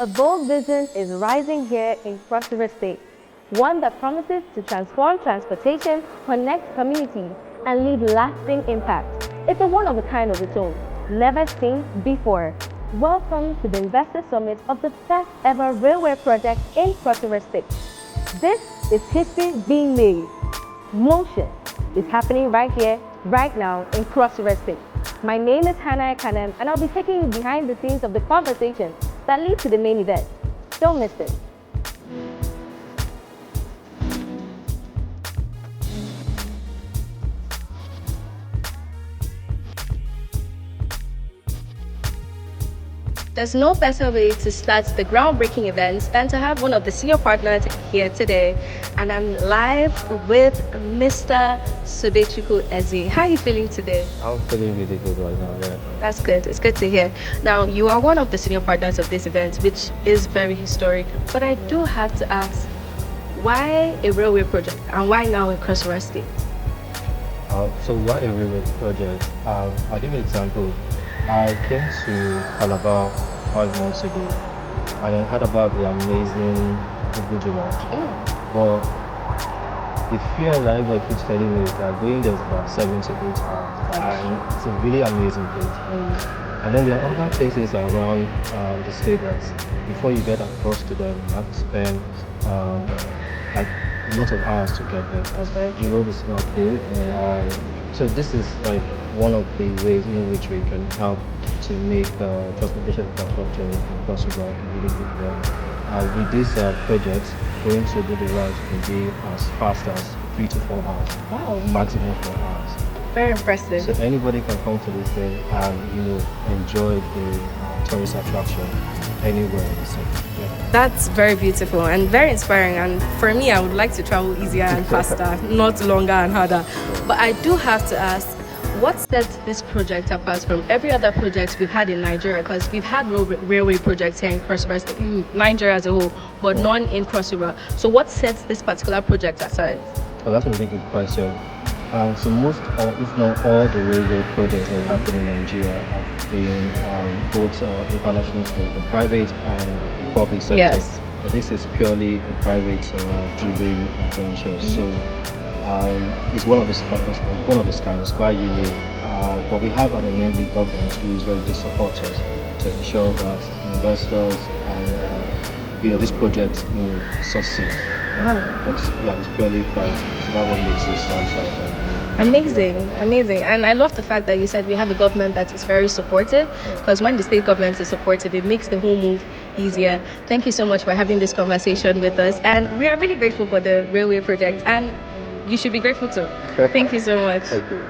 A bold vision is rising here in Cross River State, one that promises to transform transportation, connect communities, and leave lasting impact. It's a one of a kind of its own, never seen before. Welcome to the Investor Summit of the best ever railway project in Cross River State. This is history being made. Motion is happening right here, right now in Cross River State. My name is Hannah Ekanem, and I'll be taking you behind the scenes of the conversation that lead to the main event. Don't miss it. There's no better way to start the groundbreaking events than to have one of the senior partners here today. And I'm live with Mr. Subechuku Eze. How are you feeling today? I'm feeling really good right now, yeah. That's good. It's good to hear. Now, you are one of the senior partners of this event, which is very historic. But I do have to ask, why a railway project and why now in Cross River State? So why a railway project? I'll give you an example. I came to Calabar 5 months ago and I heard about the amazing Ubujima. But the fear that everybody keeps telling me is that going there is about 7 to 8 hours and it's a really amazing place. And then there are other places around the state that before you get across to them, you have to spend like a lot of hours to get there. The road is not good. So this is like one of the ways in which we can help to make transportation infrastructure in Cross River really good well. With this project, going to do the route will be as fast as 3 to 4 hours. Wow. Maximum 4 hours. Very impressive. So anybody can come to this thing and enjoy the tourist attraction anywhere in the city. Yeah. That's very beautiful and very inspiring. And for me, I would like to travel easier and faster, not longer and harder. But I do have to ask, what sets this project apart from every other project we've had in Nigeria? Because we've had railway projects here in Cross River, in Nigeria as a whole, but none in Cross River. So what sets this particular project aside? Well, that's a really good question. So most, or if not all, the railway projects that happen in Nigeria have been both international, the private and the public sector. Yes. But this is purely a private driven venture. So it's one of the standards, quite unique. But we have an enabling government who is ready to support us to ensure that investors and this project succeed. It's purely private. So that one makes it stand out. Amazing. And I love the fact that you said we have a government that is very supportive, because when the state government is supportive, it makes the whole move easier. Thank you so much for having this conversation with us. And we are really grateful for the railway project. And you should be grateful too. Thank you so much. Thank you.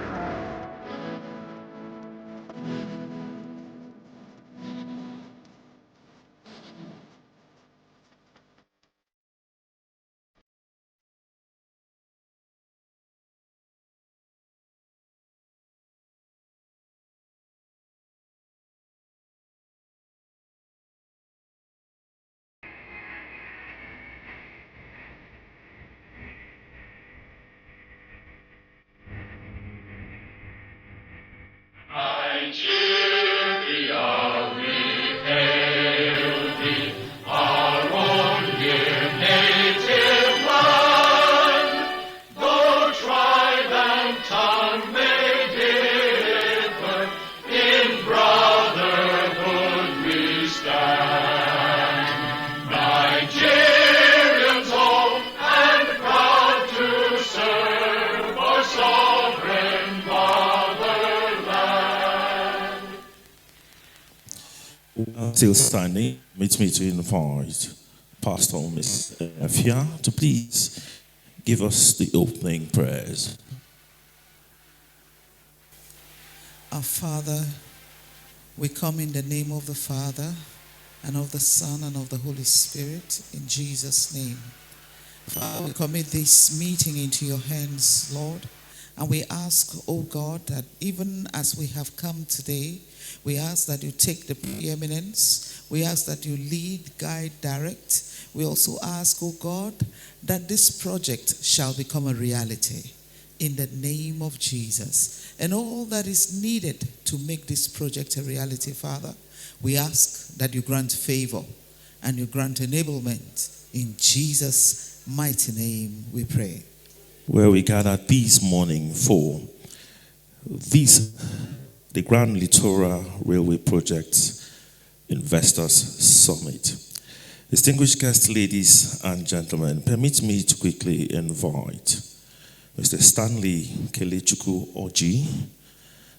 Still standing, permit me to invite Pastor Miss Efia to please give us the opening prayers. Our Father, we come in the name of the Father, and of the Son, and of the Holy Spirit, in Jesus' name. Father, we commit this meeting into your hands, Lord, and we ask, oh God, that even as we have come today, we ask that you take the preeminence. We ask that you lead, guide, direct. We also ask, oh God, that this project shall become a reality in the name of Jesus. And all that is needed to make this project a reality, Father, we ask that you grant favor and you grant enablement. In Jesus' mighty name we pray. Where we gather this morning for the GrandLitora Railway Project Investors Summit. Distinguished guests, ladies and gentlemen, permit me to quickly invite Mr. Stanley Kelechukwu Oji,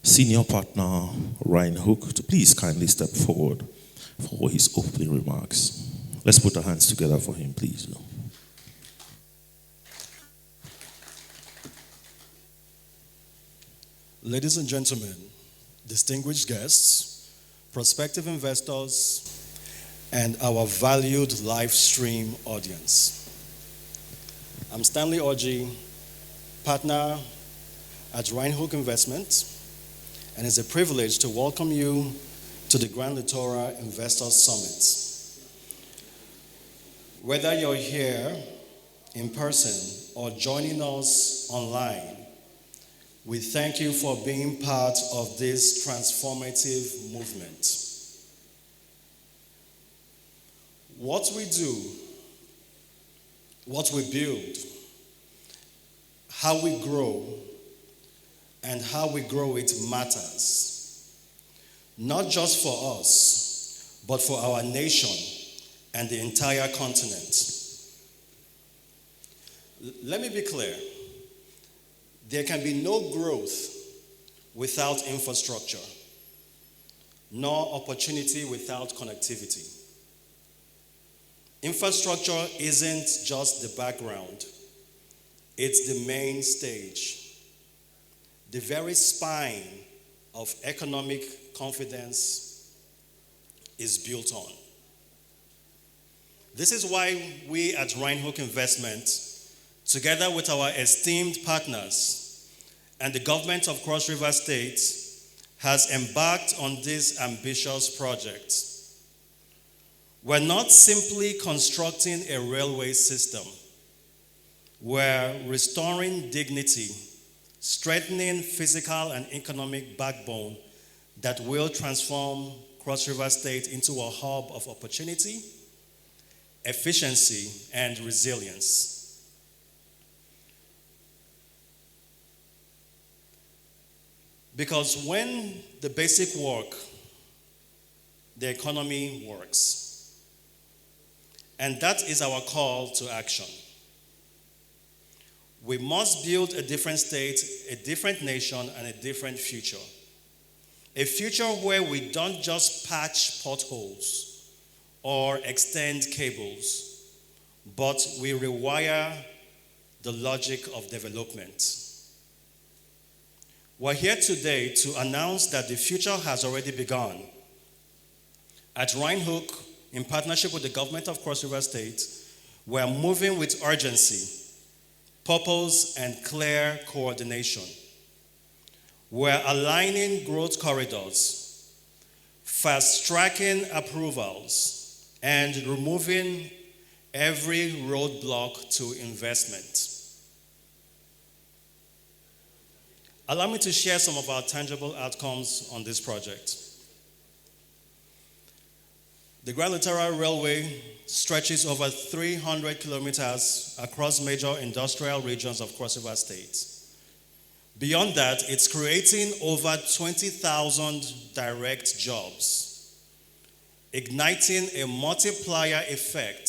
Senior Partner Ryan Hook, to please kindly step forward for his opening remarks. Let's put our hands together for him, please. Ladies and gentlemen, distinguished guests, prospective investors, and our valued live stream audience. I'm Stanley Oji, partner at Rhinehook Investment, and it's a privilege to welcome you to the GrandLitora Investors Summit. Whether you're here in person or joining us online, we thank you for being part of this transformative movement. What we do, what we build, how we grow, and how we grow it matters. Not just for us, but for our nation and the entire continent. Let me be clear. There can be no growth without infrastructure, nor opportunity without connectivity. Infrastructure isn't just the background, it's the main stage, the very spine of economic confidence is built on. This is why we at Rhinehook Investment, together with our esteemed partners and the government of Cross River State, has embarked on this ambitious project. We're not simply constructing a railway system. We're restoring dignity, strengthening physical and economic backbone that will transform Cross River State into a hub of opportunity, efficiency, and resilience. Because when the basic work, the economy works. And that is our call to action. We must build a different state, a different nation, and a different future. A future where we don't just patch potholes or extend cables, but we rewire the logic of development. We're here today to announce that the future has already begun. At Rhinehook, in partnership with the government of Cross River State, we're moving with urgency, purpose, and clear coordination. We're aligning growth corridors, fast-tracking approvals, and removing every roadblock to investment. Allow me to share some of our tangible outcomes on this project. The GrandLitora Railway stretches over 300 kilometers across major industrial regions of Cross River State. Beyond that, it's creating over 20,000 direct jobs, igniting a multiplier effect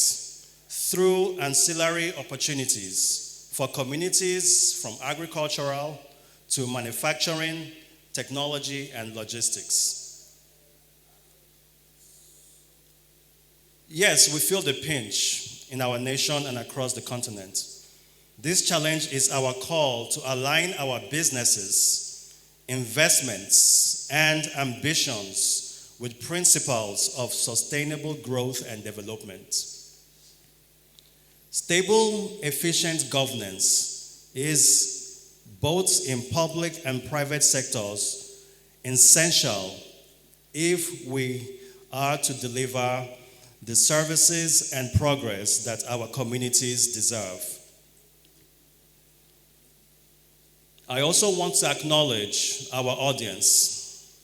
through ancillary opportunities for communities from agricultural to manufacturing, technology, and logistics. Yes, we feel the pinch in our nation and across the continent. This challenge is our call to align our businesses, investments, and ambitions with principles of sustainable growth and development. Stable, efficient governance is both in public and private sectors essential if we are to deliver the services and progress that our communities deserve. I also want to acknowledge our audience,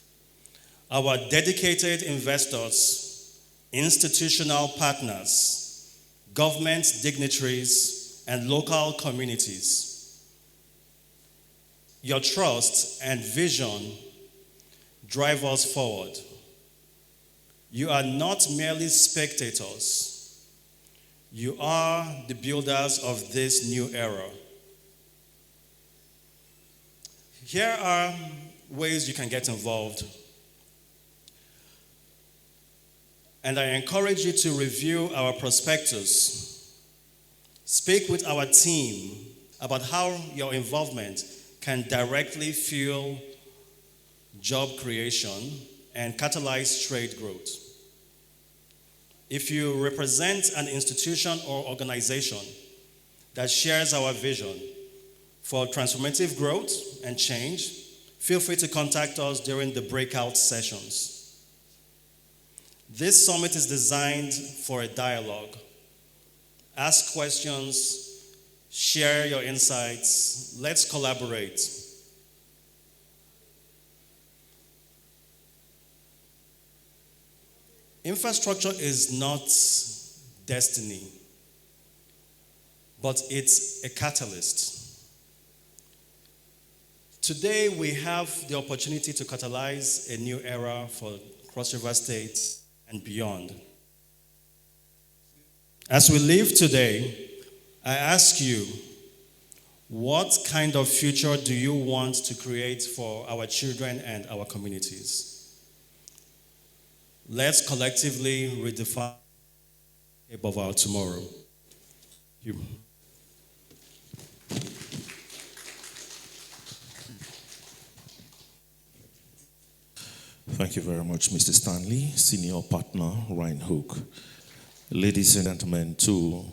our dedicated investors, institutional partners, government dignitaries, and local communities. Your trust and vision drive us forward. You are not merely spectators. You are the builders of this new era. Here are ways you can get involved. And I encourage you to review our prospectus. Speak with our team about how your involvement can directly fuel job creation and catalyze trade growth. If you represent an institution or organization that shares our vision for transformative growth and change, feel free to contact us during the breakout sessions. This summit is designed for a dialogue. Ask questions, share your insights, let's collaborate. Infrastructure is not destiny, but it's a catalyst. Today, we have the opportunity to catalyze a new era for Cross River State and beyond. As we leave today, I ask you, what kind of future do you want to create for our children and our communities? Let's collectively redefine the shape of our tomorrow. Thank you. Thank you very much, Mr. Stanley, Senior Partner, Rhinehook. Ladies and gentlemen, to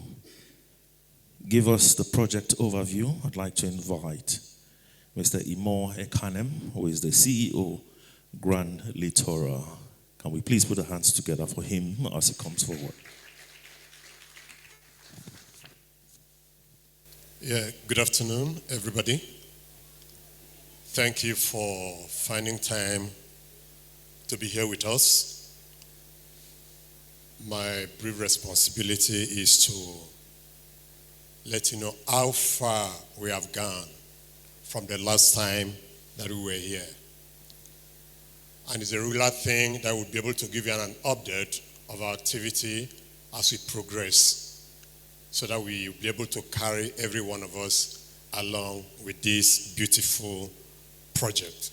give us the project overview, I'd like to invite Mr. Imo Ekanem, who is the CEO, GrandLitora. Can we please put our hands together for him as he comes forward? Yeah, good afternoon, everybody. Thank you for finding time to be here with us. My brief responsibility is to let you know how far we have gone from the last time that we were here. And it's a regular thing that we'll be able to give you an update of our activity as we progress, so that we'll be able to carry every one of us along with this beautiful project.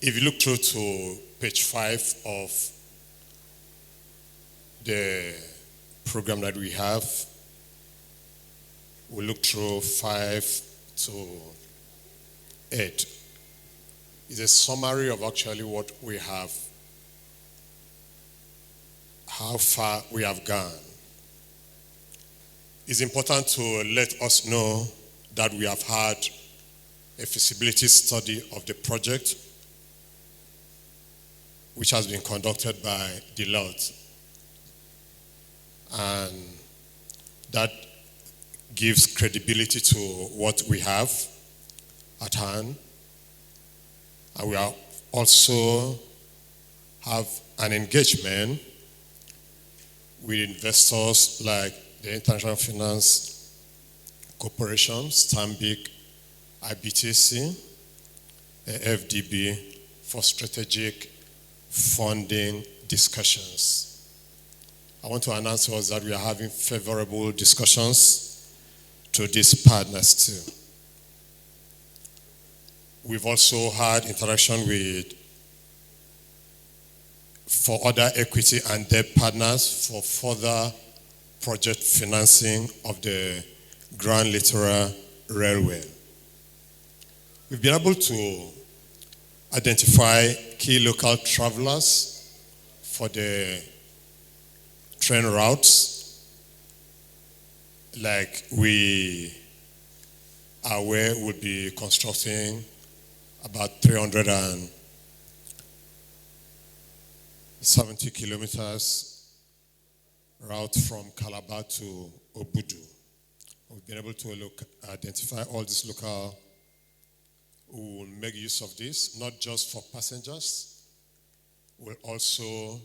If you look through to page 5 of the program that we have, we'll look through 5 to 8. It's a summary of actually what we have, how far we have gone. It's important to let us know that we have had a feasibility study of the project, which has been conducted by Deloitte. And that gives credibility to what we have at hand. And we are also have an engagement with investors like the International Finance Corporation, Stanbic, IBTC, FDB for strategic funding discussions. I want to announce to us that we are having favorable discussions to these partners too. We've also had interaction for other equity and debt partners for further project financing of the GrandLitora Railway. We've been able to identify key local travelers for the train routes. Like we are aware we'll be constructing about 370 kilometers route from Calabar to Obudu. We've been able to identify all these local who will make use of this, not just for passengers, will also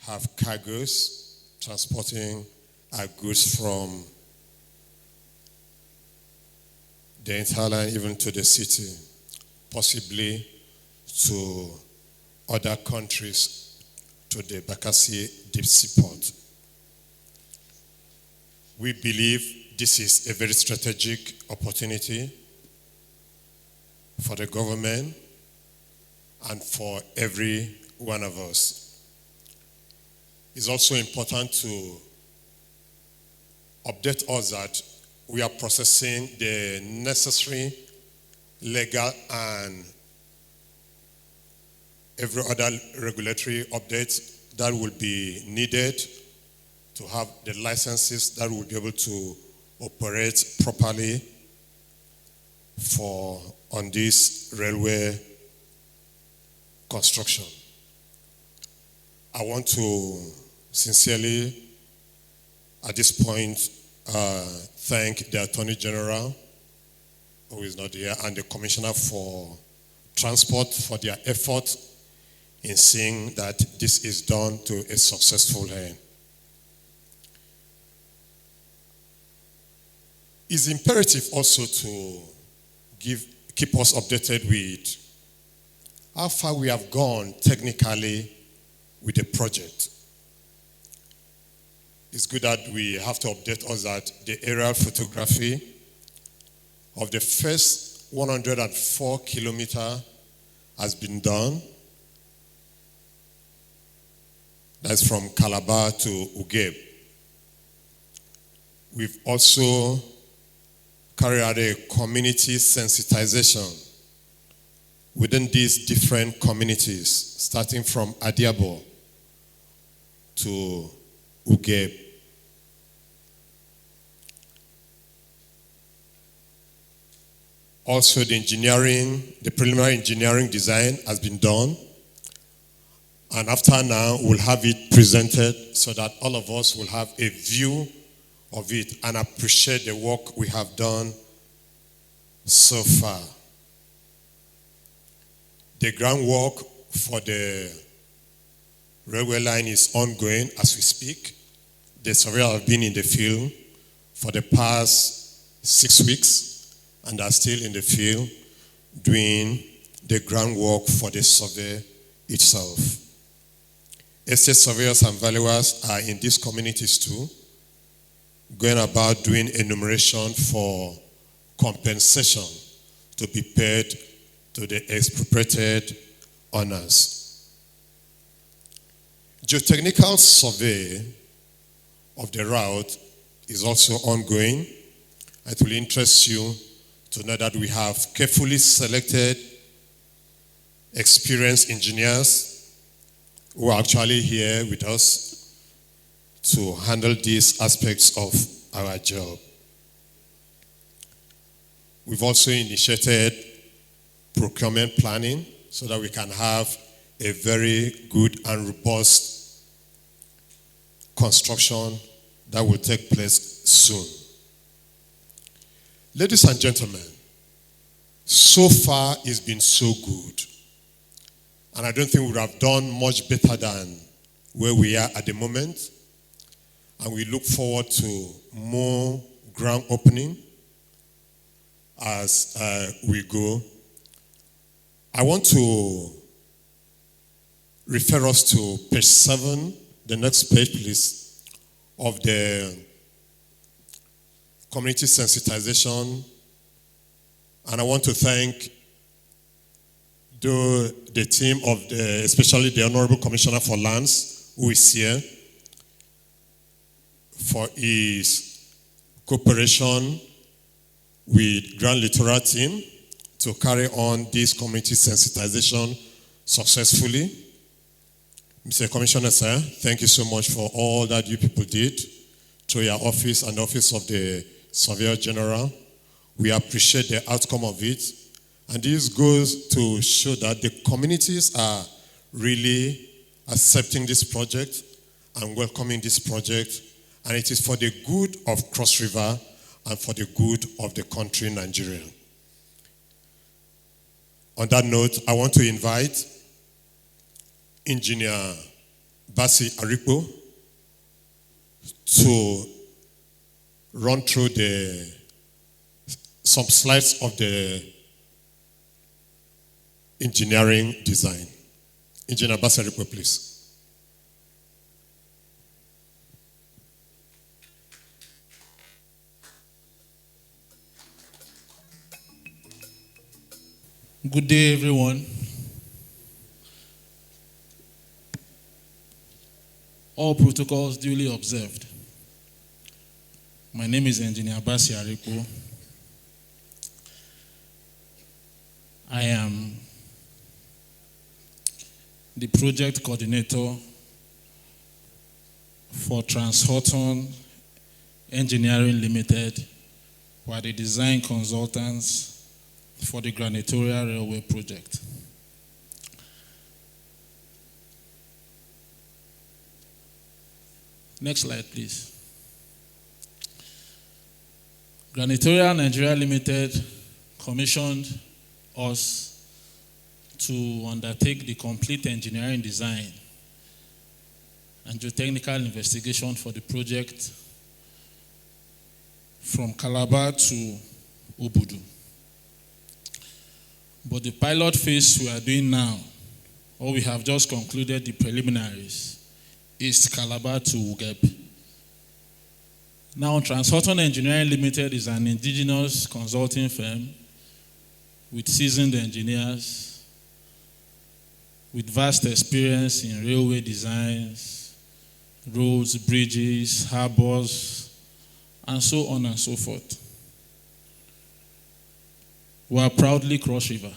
have cargoes transporting our goods from the hinterland even to the city, possibly to other countries, to the Bakassi deep sea port. We believe this is a very strategic opportunity for the government and for every one of us. It's also important to update us that we are processing the necessary legal and every other regulatory update that will be needed to have the licenses that will be able to operate properly on this railway construction. I want to sincerely, at this point, thank the Attorney General, who is not here, and the Commissioner for Transport for their effort in seeing that this is done to a successful end. It's imperative also to keep us updated with how far we have gone technically with the project. It's good that we have to update us that the aerial photography of the first 104 kilometers has been done. That's from Calabar to Ugeb. We've also carried out a community sensitization within these different communities, starting from Adiabo to Ugeb. Also, the preliminary engineering design has been done. And after now, we'll have it presented so that all of us will have a view of it and appreciate the work we have done so far. The groundwork for the railway line is ongoing as we speak. The surveyors have been in the field for the past 6 weeks and are still in the field doing the groundwork for the survey itself. Estate surveyors and valuers are in these communities too, going about doing enumeration for compensation to be paid to the expropriated owners. Geotechnical survey of the route is also ongoing. It will interest you to know that we have carefully selected experienced engineers who are actually here with us to handle these aspects of our job. We've also initiated procurement planning so that we can have a very good and robust construction that will take place soon. Ladies and gentlemen, so far it's been so good. And I don't think we would have done much better than where we are at the moment. And we look forward to more ground opening as we go. I want to refer us to page 7, the next page, please, of the community sensitization. And I want to thank the team of especially the Honorable Commissioner for Lands, who is here, for his cooperation with GrandLitora team to carry on this community sensitization successfully. Mr. Commissioner, sir, thank you so much for all that you people did through your office and the office of the Surveyor General. We appreciate the outcome of it. And this goes to show that the communities are really accepting this project and welcoming this project. And it is for the good of Cross River and for the good of the country, Nigeria. On that note, I want to invite Engineer Basi Aripo to run through some slides of the engineering design. Engineer Basi Aripo, please. Good day, everyone. All protocols duly observed. My name is Engineer Basi Aripo. I am the project coordinator for Transhorton Engineering Limited, who are the design consultants for the GrandLitora Railway project. Next slide, please. GrandLitora Nigeria Limited commissioned us to undertake the complete engineering design and geotechnical investigation for the project from Calabar to Obudu. But the pilot phase we are doing now, or we have just concluded the preliminaries, is Calabar to Ugeb. Now, Transhorton Engineering Limited is an indigenous consulting firm with seasoned engineers, with vast experience in railway designs, roads, bridges, harbors, and so on and so forth. We are proudly Cross River.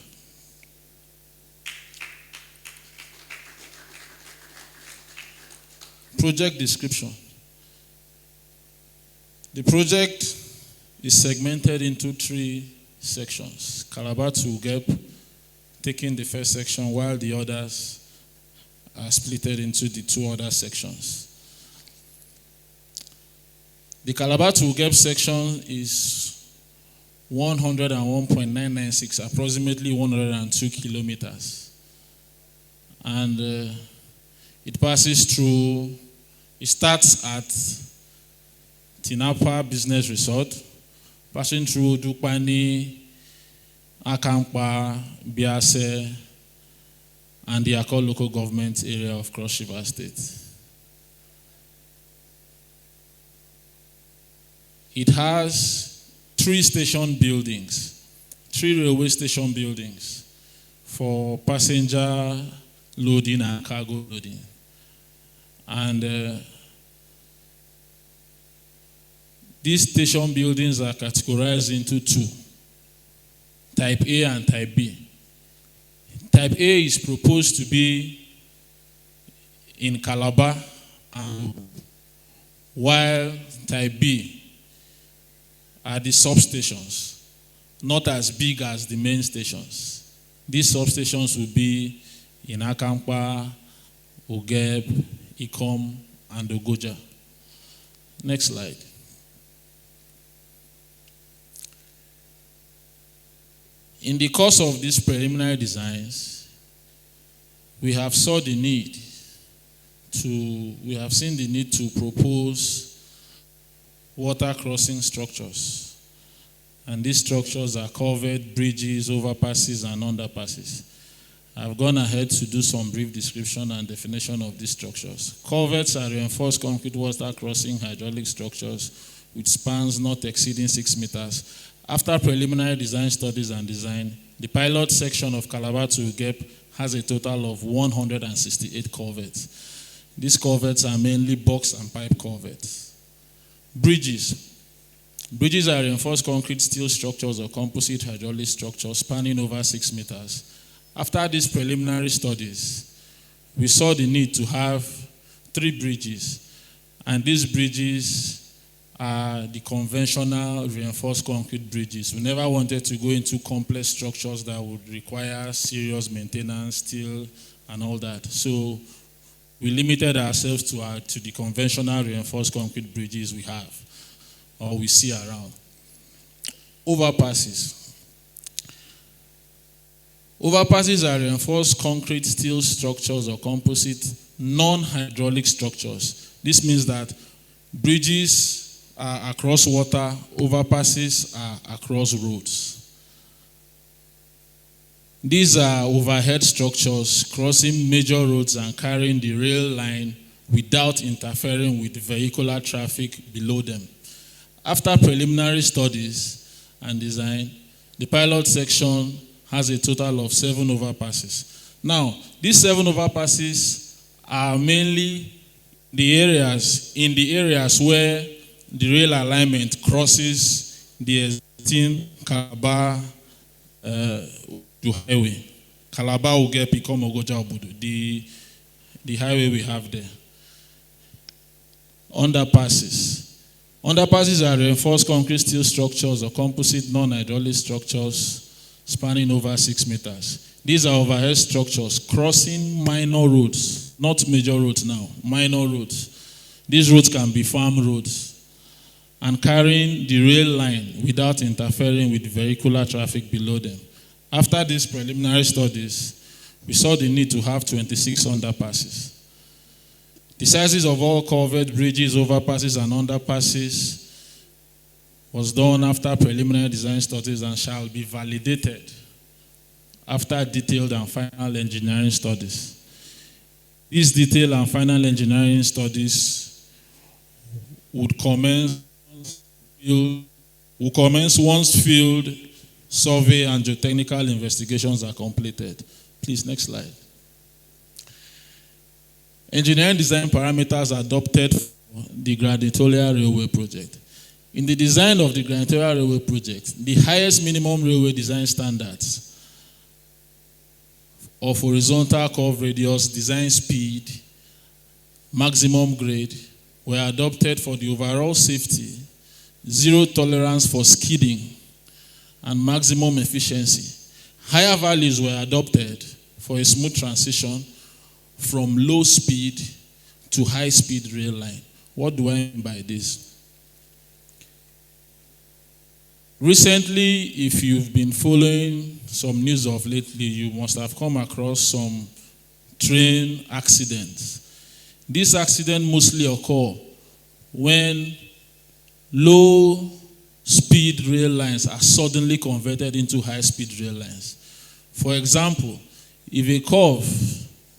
Project description. The project is segmented into 3 sections. Calabar to Ugeb, taking the first section, while the others are splitted into the 2 other sections. The Calabar to Ugeb section is 101.996, approximately 102 kilometers. And it passes through, it starts at Tinapa Business Resort, passing through Dupani, Akampa, Biase, and the Akko local government area of Cross River State. It has 3 station buildings, 3 railway station buildings for passenger loading and cargo loading. And these station buildings are categorized into 2, Type A and Type B. Type A is proposed to be in Calabar, while Type B are the substations, not as big as the main stations. These substations will be in Akampa, Ugeb, Ikom, and Ogoja. Next slide. In the course of these preliminary designs, we have seen the need to propose water crossing structures. And these structures are covered bridges, overpasses, and underpasses. I've gone ahead to do some brief description and definition of these structures. Culverts are reinforced concrete water crossing hydraulic structures with spans not exceeding 6 meters. After preliminary design studies and design, the pilot section of Calabar to Ugeb has a total of 168 culverts. These culverts are mainly box and pipe culverts. Bridges. Bridges are reinforced concrete steel structures or composite hydraulic structures spanning over 6 meters. After these preliminary studies, we saw the need to have 3 bridges, and these bridges are the conventional reinforced concrete bridges. We never wanted to go into complex structures that would require serious maintenance, steel, and all that. So we limited ourselves to the conventional reinforced concrete bridges we have, or we see around. Overpasses. Overpasses are reinforced concrete steel structures or composite non-hydraulic structures. This means that bridges are across water, overpasses are across roads. These are overhead structures crossing major roads and carrying the rail line without interfering with vehicular traffic below them. After preliminary studies and design, the pilot section has a total of 7 overpasses. Now, these 7 overpasses are mainly the areas where the rail alignment crosses the existing Calabar highway. Calabar Ugepi Komogoja Obudu, the highway we have there. Underpasses. Underpasses are reinforced concrete steel structures or composite non-hydraulic structures spanning over 6 meters. These are overhead structures crossing minor roads, not major roads now, minor roads. These roads can be farm roads and carrying the rail line without interfering with vehicular traffic below them. After these preliminary studies, we saw the need to have 26 underpasses. The sizes of all covered bridges, overpasses, and underpasses was done after preliminary design studies and shall be validated after detailed and final engineering studies. These detailed and final engineering studies would commence once field survey and geotechnical investigations are completed. Please, next slide. Engineering design parameters adopted for the GrandLitora Railway project. In the design of the GrandLitora Railway project, the highest minimum railway design standards of horizontal curve radius, design speed, maximum grade were adopted for the overall safety, zero tolerance for skidding, and maximum efficiency. Higher values were adopted for a smooth transition from low speed to high speed rail line. What do I mean by this? Recently, if you've been following some news of lately, you must have come across some train accidents. These accidents mostly occur when low speed rail lines are suddenly converted into high speed rail lines. For example, if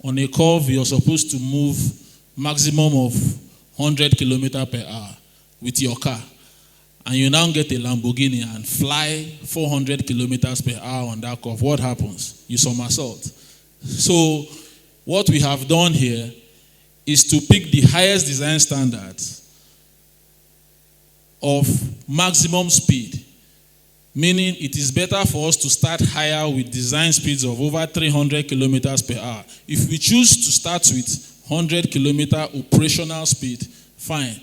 on a curve you're supposed to move maximum of 100 kilometers per hour with your car, and you now get a Lamborghini and fly 400 kilometers per hour on that curve, what happens? You somersault. So what we have done here is to pick the highest design standards of maximum speed, meaning it is better for us to start higher with design speeds of over 300 kilometers per hour. If we choose to start with 100 kilometer operational speed, fine.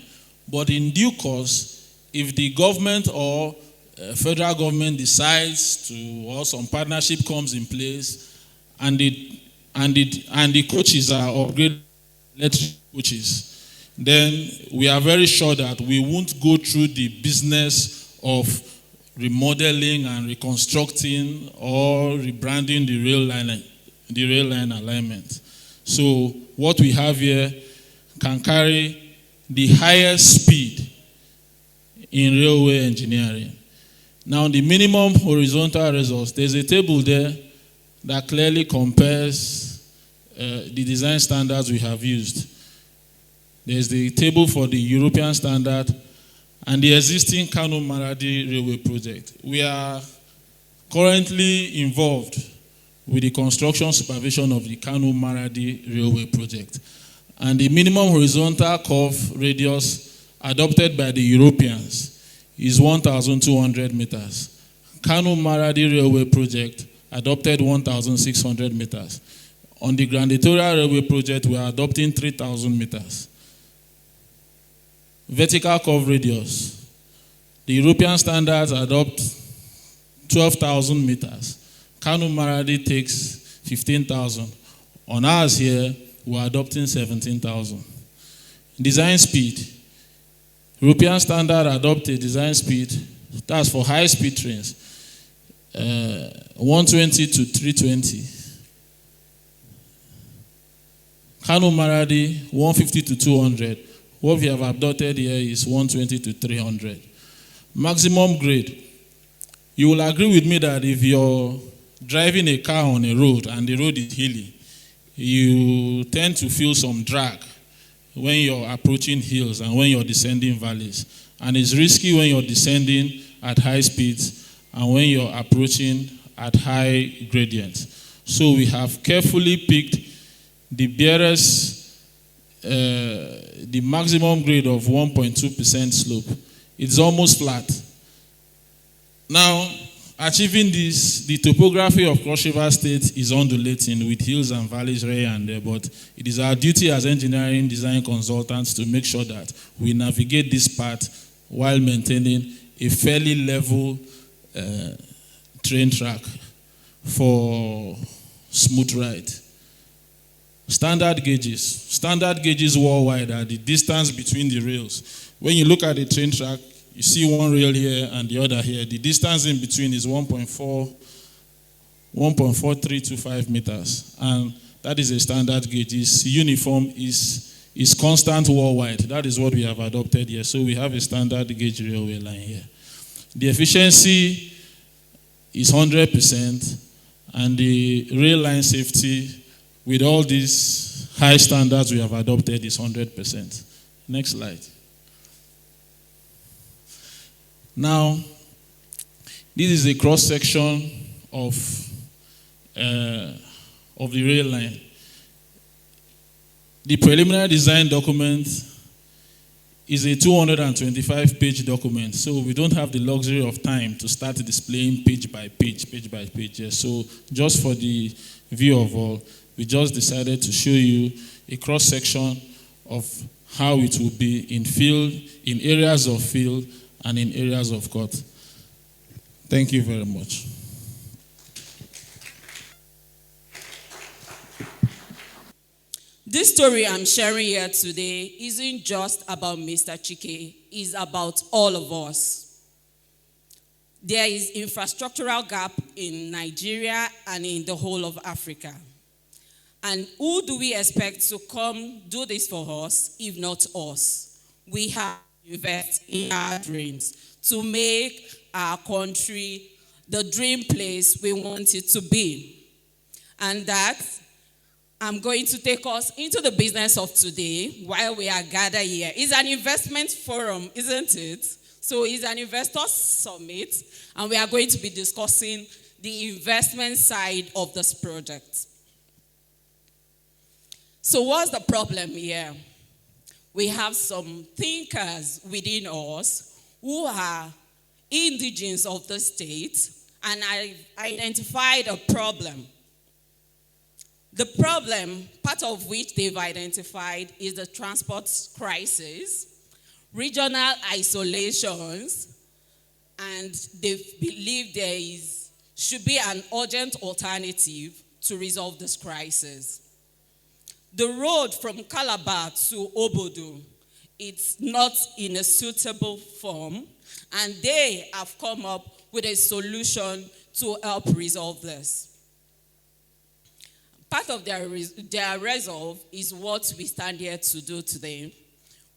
But in due course, if the government or federal government decides to, or some partnership comes in place, and the coaches are upgraded electric coaches, then we are very sure that we won't go through the business of remodeling and reconstructing or rebranding the rail line alignment. So what we have here can carry the highest speed in railway engineering. Now, the minimum horizontal results, there's a table there that clearly compares the design standards we have used. There's the table for the European standard and the existing Kano Maradi Railway project. We are currently involved with the construction supervision of the Kano Maradi Railway project. And the minimum horizontal curve radius adopted by the Europeans is 1,200 meters. Kano Maradi Railway project adopted 1,600 meters. On the GrandLitora Railway project, we are adopting 3,000 meters. Vertical curve radius. The European standards adopt 12,000 meters. Kano Maradi takes 15,000. On ours here, we're adopting 17,000. Design speed. European standard adopt a design speed, that's for high speed trains, 120 to 320. Kano Maradi, 150 to 200. What we have adopted here is 120 to 300. Maximum grade. You will agree with me that if you're driving a car on a road and the road is hilly, you tend to feel some drag when you're approaching hills and when you're descending valleys. And it's risky when you're descending at high speeds and when you're approaching at high gradients. So we have carefully picked the barest, the maximum grade of 1.2% slope. It's almost flat. Now, achieving this, the topography of Cross River State is undulating with hills and valleys here and there, but it is our duty as engineering design consultants to make sure that we navigate this path while maintaining a fairly level train track for smooth ride. Standard gauges worldwide are the distance between the rails. When you look at the train track, you see one rail here and the other here. The distance in between is 1.4325 meters. And that is a standard gauge. It's uniform, is constant worldwide. That is what we have adopted here. So we have a standard gauge railway line here. The efficiency is 100%, and the rail line safety with all these high standards we have adopted is 100%. Next slide. Now, this is a cross-section of the rail line. The preliminary design document is a 225-page document, so we don't have the luxury of time to start displaying page by page. Yes. So just for the view of all, we just decided to show you a cross-section of how it will be in field, in areas of field, and in areas of court. Thank you very much. This story I'm sharing here today isn't just about Mr. Chike, it's about all of us. There is infrastructural gap in Nigeria and in the whole of Africa. And who do we expect to come do this for us, if not us? We have to invest in our dreams to make our country the dream place we want it to be. And that I'm going to take us into the business of today while we are gathered here. It's an investment forum, isn't it? So it's an investors summit, and we are going to be discussing the investment side of this project. So what's the problem here? We have some thinkers within us who are indigenes of the state, and I've identified a problem. The problem, part of which they've identified, is the transport crisis, regional isolations, and they believe there should be an urgent alternative to resolve this crisis. The road from Calabar to Obodo, it's not in a suitable form, and they have come up with a solution to help resolve this. Part of their resolve is what we stand here to do today,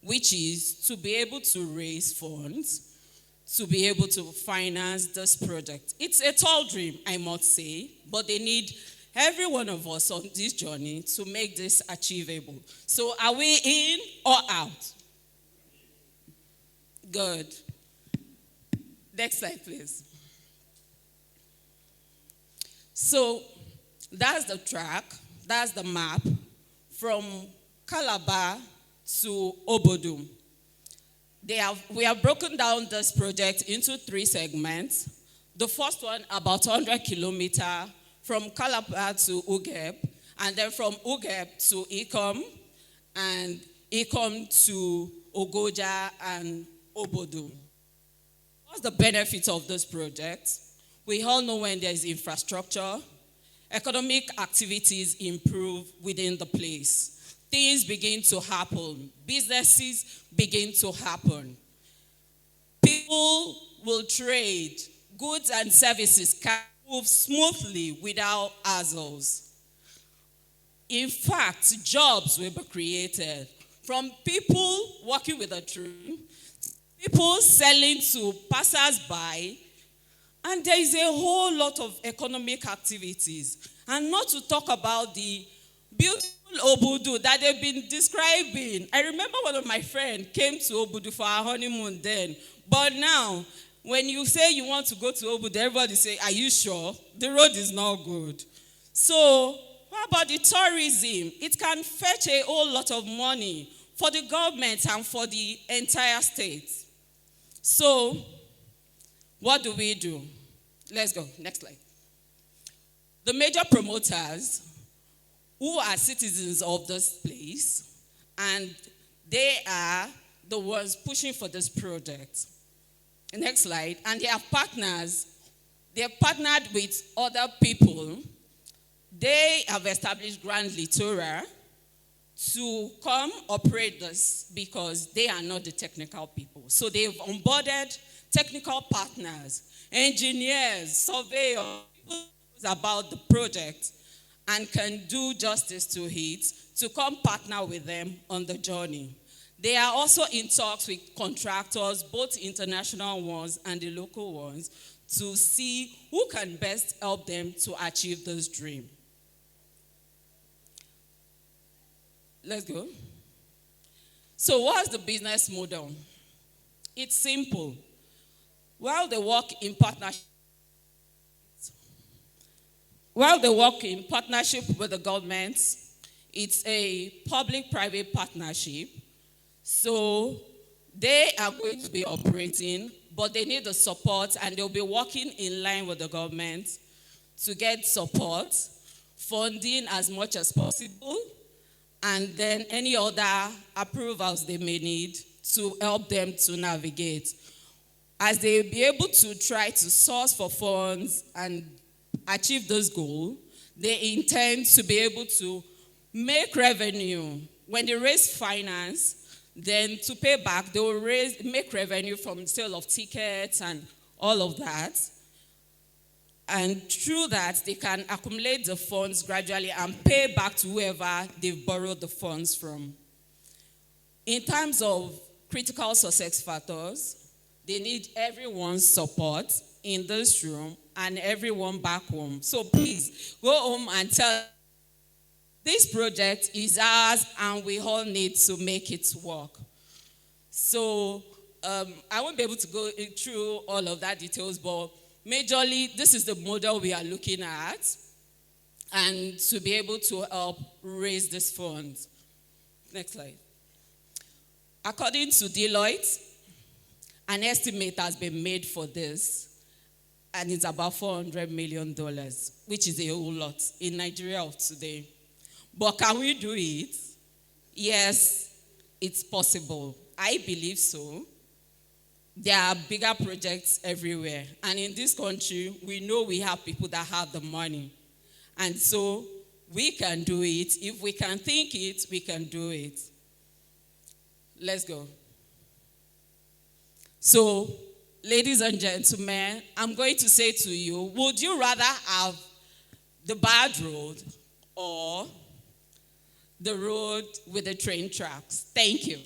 which is to be able to raise funds, to be able to finance this project. It's a tall dream, I must say, but they need every one of us on this journey to make this achievable. So are we in or out? Good. Next slide, please. So that's the track, that's the map from Calabar to Obodo. We have broken down this project into 3 segments. The first one, about 100 kilometers from Calabar to Ugeb, and then from Ugeb to Ikom, and Ikom to Ogoja and Obodo. What's the benefit of this project? We all know when there's infrastructure, economic activities improve within the place. Things begin to happen. Businesses begin to happen. People will trade. Goods and services can move smoothly without hassles. in fact, jobs will be created from people working with a train, people selling to passers-by, and there is a whole lot of economic activities. And not to talk about the beautiful Obudu that they've been describing. I remember one of my friends came to Obudu for our honeymoon then. But now, when you say you want to go to Obudu, everybody say, are you sure? The road is not good. So, what about the tourism? It can fetch a whole lot of money for the government and for the entire state. So, what do we do? Let's go. Next slide. The major promoters who are citizens of this place, and they are the ones pushing for this project. Next slide. And they are partners. They have partnered with other people. They have established GrandLitora to come operate this because they are not the technical people. So they've onboarded technical partners, engineers, surveyors, people about the project and can do justice to it, to come partner with them on the journey. They are also in talks with contractors, both international ones and the local ones, to see who can best help them to achieve this dream. Let's go. So what's the business model? It's simple. While they work in partnership with the government, it's a public-private partnership. So they are going to be operating, but they need the support, and they'll be working in line with the government to get support, funding as much as possible, and then any other approvals they may need to help them to navigate. As they'll be able to try to source for funds and achieve this goal, they intend to be able to make revenue. When they raise finance, then to pay back, they will make revenue from sale of tickets and all of that. And through that, they can accumulate the funds gradually and pay back to whoever they've borrowed the funds from. In terms of critical success factors, they need everyone's support in this room and everyone back home. So please, go home and tell this project is ours and we all need to make it work. So I won't be able to go through all of that details, but majorly, this is the model we are looking at, and to be able to help raise this fund. Next slide. According to Deloitte, an estimate has been made for this, and it's about $400 million, which is a whole lot in Nigeria of today. But can we do it? Yes, it's possible. I believe so. There are bigger projects everywhere. And in this country, we know we have people that have the money. And so we can do it. If we can think it, we can do it. Let's go. So, ladies and gentlemen, I'm going to say to you, would you rather have the bad road or the road with the train tracks? Thank you.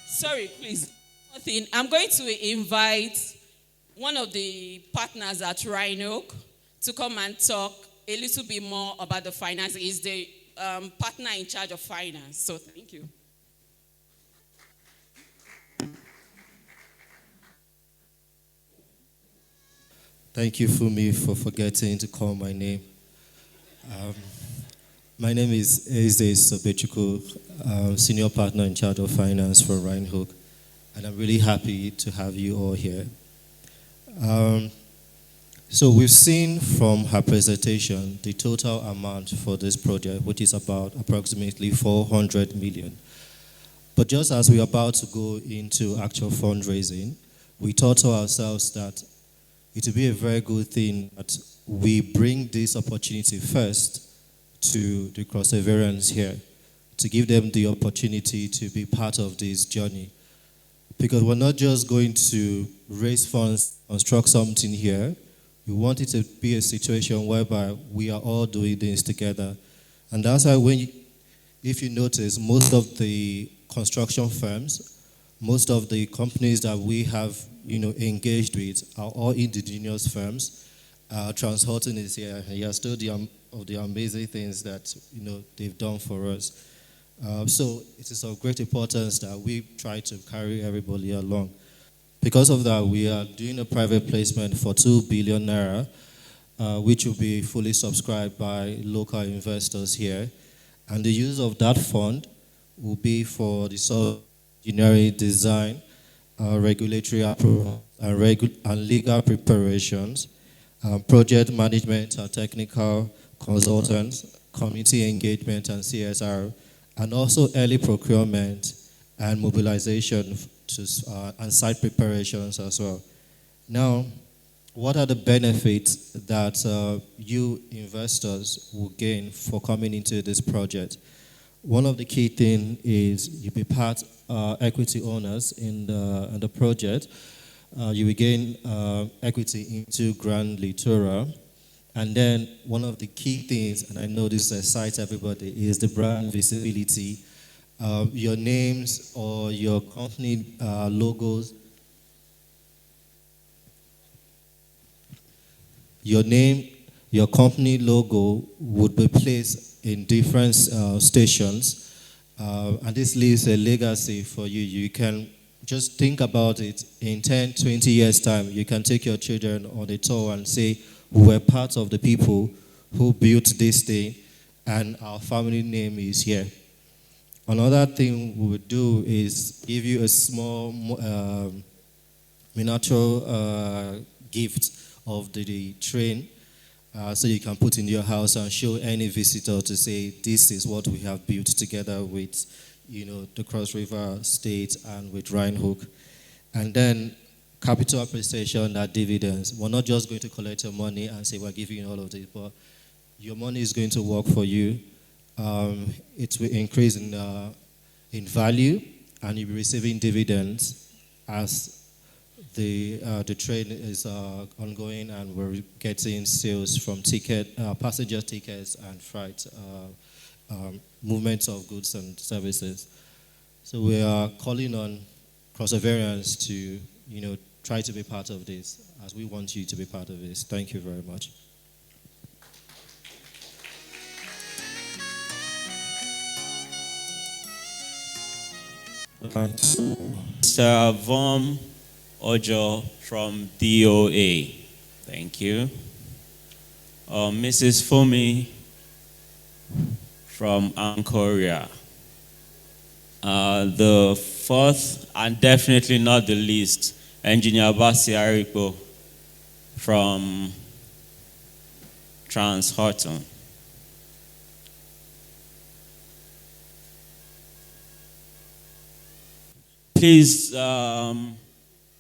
Sorry, please. One thing. I'm going to invite one of the partners at Rhinoak to come and talk a little bit more about the finance. He's the partner in charge of finance. So thank you. Thank you, Fumi, for forgetting to call my name. My name is Eze Sobechuku, Senior Partner in charge of finance for Rheinhook, and I'm really happy to have you all here. So we've seen from her presentation the total amount for this project, which is about approximately 400 million. But just as we're about to go into actual fundraising, we thought to ourselves that it would be a very good thing that we bring this opportunity first to the Crossoverians here, to give them the opportunity to be part of this journey. because we're not just going to raise funds, construct something here. We want it to be a situation whereby we are all doing this together. And that's why if you notice, most of the construction firms, most of the companies that we have, engaged with are all indigenous firms. Transhorton is here, and he has told you of the amazing things that, they've done for us. So it is of great importance that we try to carry everybody along. Because of that, we are doing a private placement for 2 billion naira, which will be fully subscribed by local investors here. And the use of that fund will be for the soil engineering design, regulatory approval, and legal preparations, project management and technical consultants, community engagement and CSR, and also early procurement and mobilization and site preparations as well. Now, what are the benefits that you investors will gain for coming into this project? One of the key things is you'll be part equity owners in the project. You will gain equity into GrandLitora. And then one of the key things, and I know this excites everybody, is the brand visibility. Your names or your company logos, your name, your company logo would be placed in different stations, and this leaves a legacy for you. You can just think about it. In 10, 20 years' time, you can take your children on a tour and say, we were part of the people who built this thing, and our family name is here. Another thing we would do is give you a small miniature gift of the train, so you can put in your house and show any visitor to say, this is what we have built together with, the Cross River State and with Rhinehook. And then capital appreciation and dividends. We're not just going to collect your money and say we're giving you all of this, but your money is going to work for you. It will increase in value, and you'll be receiving dividends as the trade is ongoing, and we're getting sales from passenger tickets and freight, movements of goods and services. So we are calling on Crossoverians to, try to be part of this, as we want you to be part of this. Thank you very much. Mr. Vom Ojo from DOA. Thank you. Mrs. Fumi from Ankoria. The fourth, and definitely not the least, Engineer Basi Aripo from Transhorton. Please, I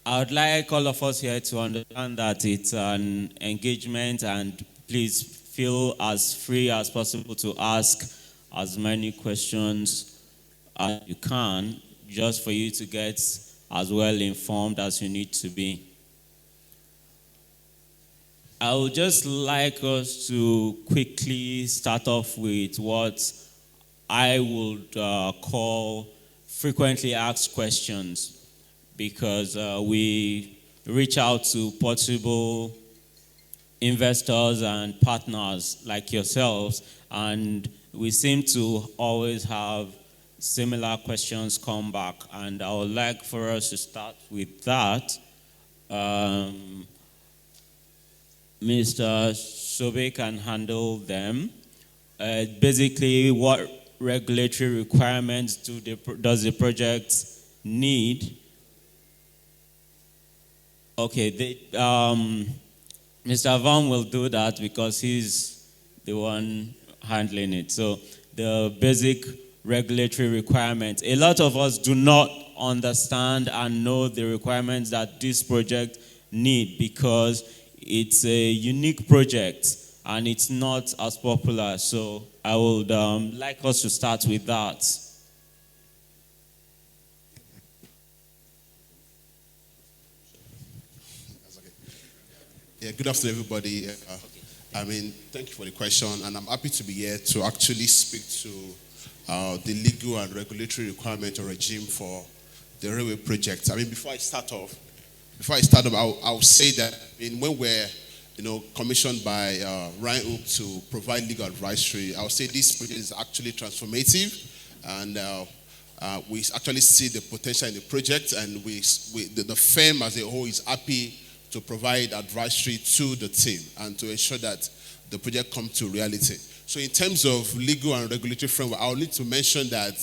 would like all of us here to understand that it's an engagement, and please feel as free as possible to ask as many questions as you can, just for you to get as well informed as you need to be. I would just like us to quickly start off with what I would call frequently asked questions, because we reach out to possible investors and partners like yourselves, and we seem to always have similar questions come back, and I would like for us to start with that. Mr. Sobe can handle them. Basically, what regulatory requirements does the project need? Okay, Mr. Van will do that because he's the one handling it. So the basic regulatory requirements. A lot of us do not understand and know the requirements that this project need, because it's a unique project and it's not as popular. So I would like us to start with that. Yeah, good afternoon, everybody. Thank you for the question, and I'm happy to be here to actually speak to the legal and regulatory requirement or regime for the railway project. Before I start off, I'll say that when we're commissioned by Ryan Hook to provide legal advisory, I'll say this project is actually transformative, and we actually see the potential in the project, and the firm as a whole is happy to provide advisory to the team and to ensure that the project comes to reality. So in terms of legal and regulatory framework, I'll need to mention that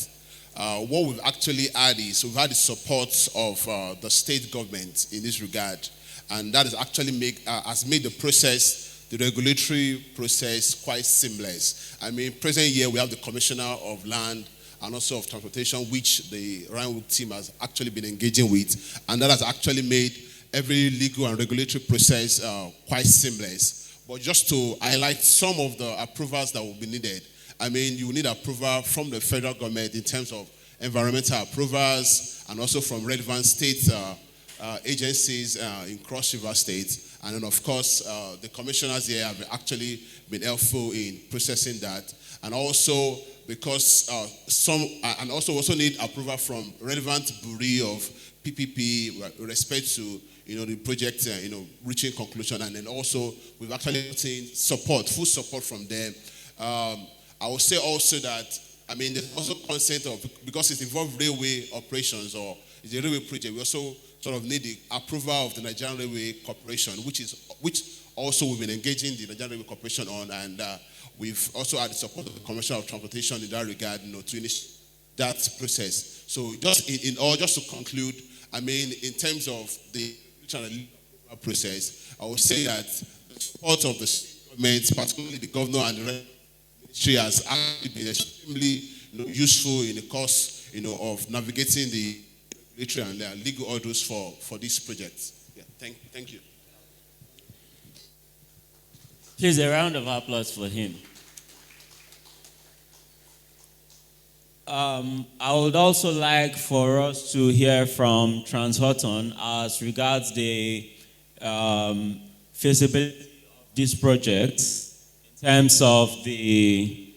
what we've actually had is we've had the support of the state government in this regard, and that has actually made the process, the regulatory process, quite seamless. Present year we have the Commissioner of Land and also of Transportation, which the Ryan Hook team has actually been engaging with, and that has actually made every legal and regulatory process quite seamless. But just to highlight some of the approvals that will be needed, you need approval from the federal government in terms of environmental approvals, and also from relevant state agencies in Cross River State. And then, of course, the commissioners here have actually been helpful in processing that. And also, because we also need approval from relevant body of PPP with respect to the project reaching conclusion, and then also we've actually obtained full support from them. I will say also that there's also consent of, because it involves railway operations or it's a railway project, we also sort of need the approval of the Nigerian Railway Corporation, which also we've been engaging the Nigerian Railway Corporation on, and we've also had the support of the Commissioner of Transportation in that regard, to initiate that process. So just to conclude, in terms of the process, I would say that the support of the government, particularly the governor and the ministry, has actually been extremely useful in the course of navigating the regulatory and legal orders for this project. Yeah, thank you. Please, a round of applause for him. I would also like for us to hear from Transhutton as regards the feasibility of this project in terms of the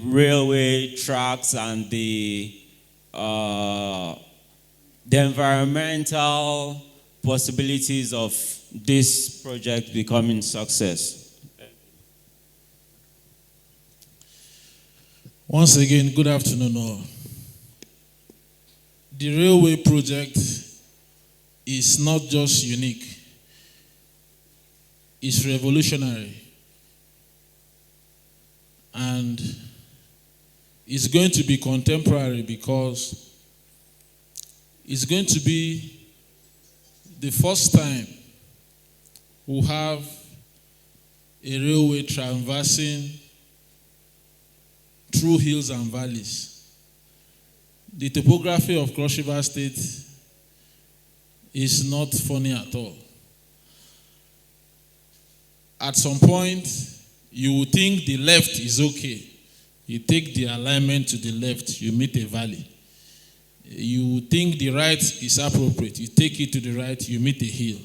railway tracks and the environmental possibilities of this project becoming success. Once again, good afternoon all. The railway project is not just unique, it's revolutionary, and it's going to be contemporary because it's going to be the first time we'll have a railway traversing through hills and valleys. The topography of Cross River State is not funny at all. At some point, you will think the left is okay. You take the alignment to the left, you meet a valley. You think the right is appropriate. You take it to the right, you meet a hill.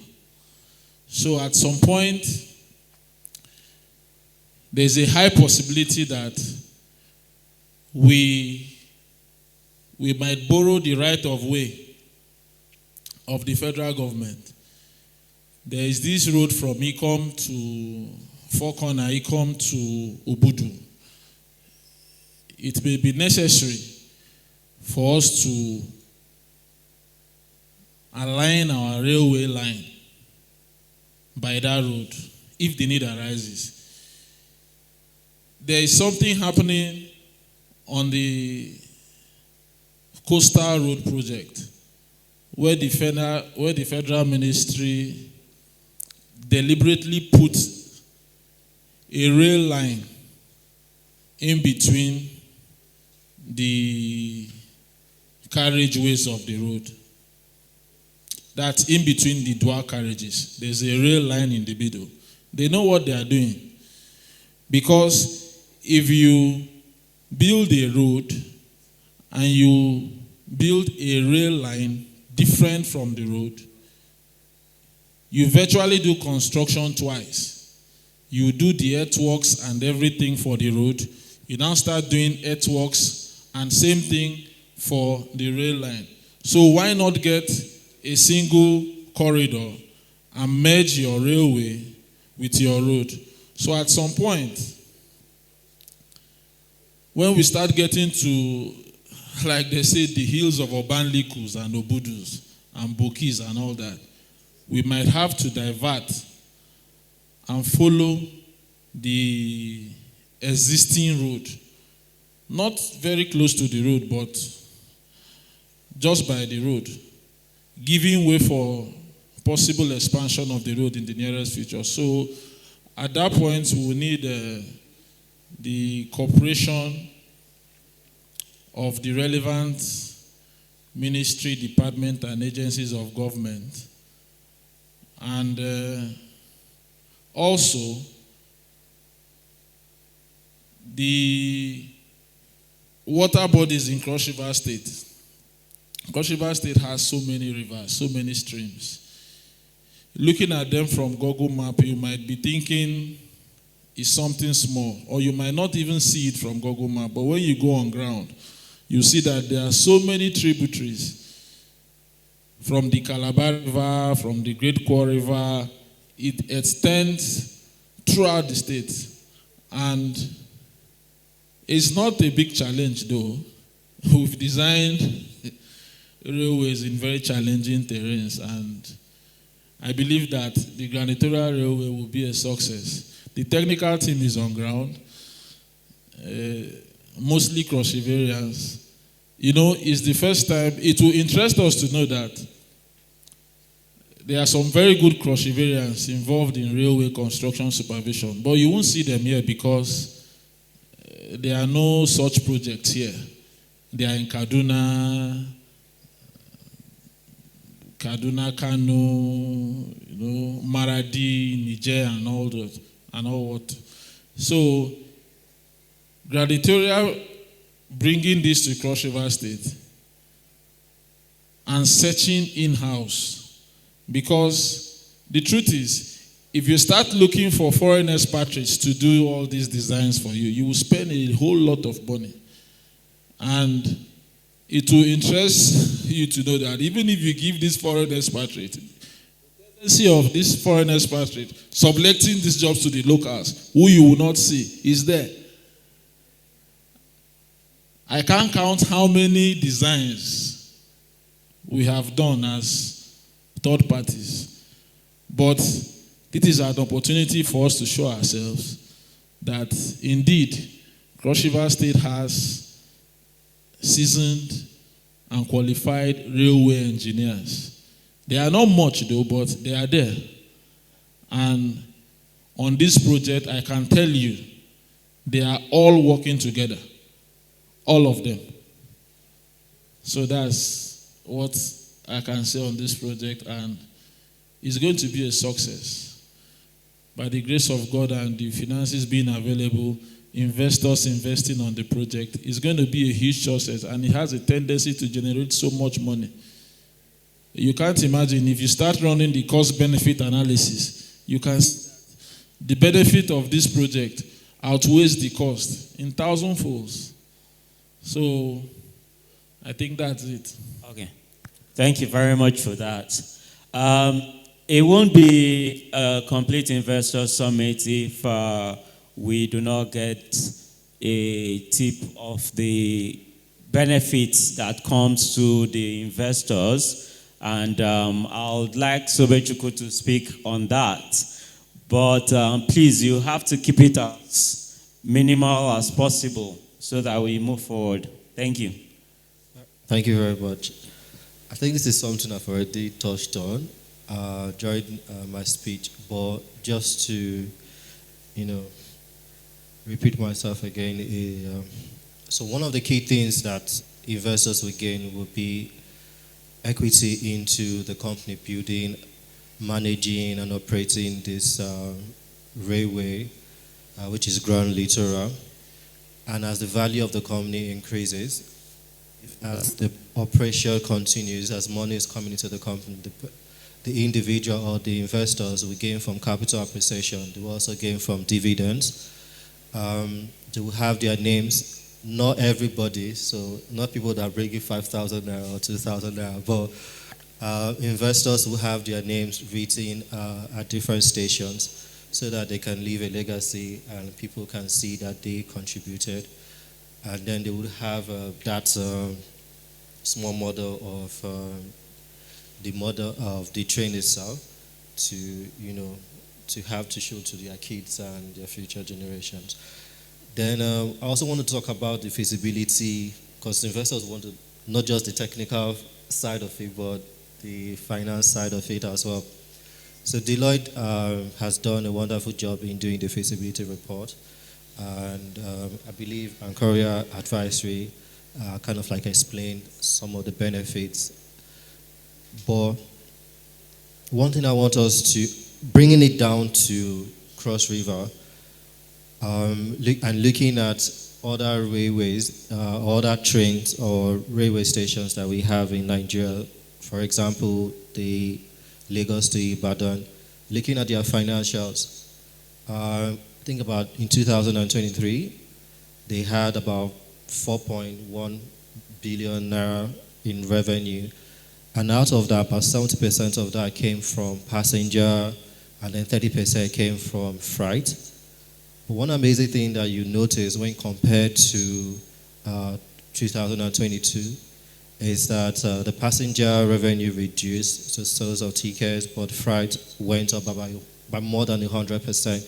So at some point, there's a high possibility that we might borrow the right of way of the federal government. There is this road from Ikom to Four Corner, Ikom to Obudu. It may be necessary for us to align our railway line by that road if the need arises. There is something happening on the coastal road project where the federal ministry deliberately put a rail line in between the carriageways of the road. That's in between the dual carriages. There's a rail line in the middle. They know what they are doing. Because if you build a road and you build a rail line different from the road, you virtually do construction twice. You do the earthworks and everything for the road. You now start doing earthworks and same thing for the rail line. So why not get a single corridor and merge your railway with your road? So at some point, when we start getting to, like they say, the hills of Obanlikus and Obudus and Bokis and all that, we might have to divert and follow the existing road. Not very close to the road, but just by the road, giving way for possible expansion of the road in the nearest future. So at that point, we will need the cooperation of the relevant ministry, department, and agencies of government. And also, the water bodies in Cross River State. Cross River State has so many rivers, so many streams. Looking at them from Google Map, you might be thinking it's something small, or you might not even see it from Google Map. But when you go on ground, you see that there are so many tributaries from the Calabar River, from the Great Kwa River. It extends throughout the state. And it's not a big challenge, though. We've designed railways in very challenging terrains, and I believe that the GrandLitora railway will be a success. The technical team is on ground, mostly Cross Riverians. You know, it's the first time. It will interest us to know that there are some very good Cross Riverians involved in railway construction supervision, but you won't see them here because there are no such projects here. They are in Kaduna, Kano, Maradi, Niger, and all that, and all what. So, GrandLitora bringing this to Cross River State and searching in-house, because the truth is, if you start looking for foreign expatriates to do all these designs for you, you will spend a whole lot of money. And it will interest you to know that even if you give this foreign expatriate, the tendency of this foreign expatriate subletting these jobs to the locals, who you will not see, is there. I can't count how many designs we have done as third parties. But it is an opportunity for us to show ourselves that indeed Cross River State has seasoned and qualified railway engineers. They are not much though, but they are there. And on this project, I can tell you, they are all working together. All of them. So that's what I can say on this project, and it's going to be a success. By the grace of God and the finances being available, investors investing on the project, it's going to be a huge success, and it has a tendency to generate so much money. You can't imagine if you start running the cost-benefit analysis, you can see the benefit of this project outweighs the cost in thousandfolds. So I think that's it. Okay. Thank you very much for that. It won't be a complete investor summit if we do not get a tip of the benefits that comes to the investors. And I would like Sobechuku to speak on that. But please, you have to keep it as minimal as possible so that we move forward. Thank you. Thank you very much. I think this is something I've already touched on during my speech, but just to, repeat myself again. So one of the key things that investors will gain will be equity into the company building, managing and operating this railway, which is GrandLitora. And as the value of the company increases, as the operation continues, as money is coming into the company, the individual or the investors will gain from capital appreciation. They will also gain from dividends. They will have their names. Not everybody, so not people that bring you 5,000 naira or 2,000 naira, but investors will have their names written at different stations so that they can leave a legacy and people can see that they contributed. And then they would have that small model of the model of the train itself to, to have to show to their kids and their future generations. Then I also want to talk about the feasibility, because investors want to, not just the technical side of it, but the finance side of it as well. So Deloitte has done a wonderful job in doing the feasibility report. And I believe Ancoria Advisory kind of like explained some of the benefits. But one thing I want us to, bringing it down to Cross River, and looking at other railways, other trains or railway stations that we have in Nigeria, for example, the Lagos to Ibadan, looking at their financials, think about in 2023, they had about 4.1 billion naira in revenue, and out of that, about 70% of that came from passenger, and then 30% came from freight. But one amazing thing that you notice when compared to 2022 is that the passenger revenue reduced, so sales of tickets, but freight went up by more than 100%.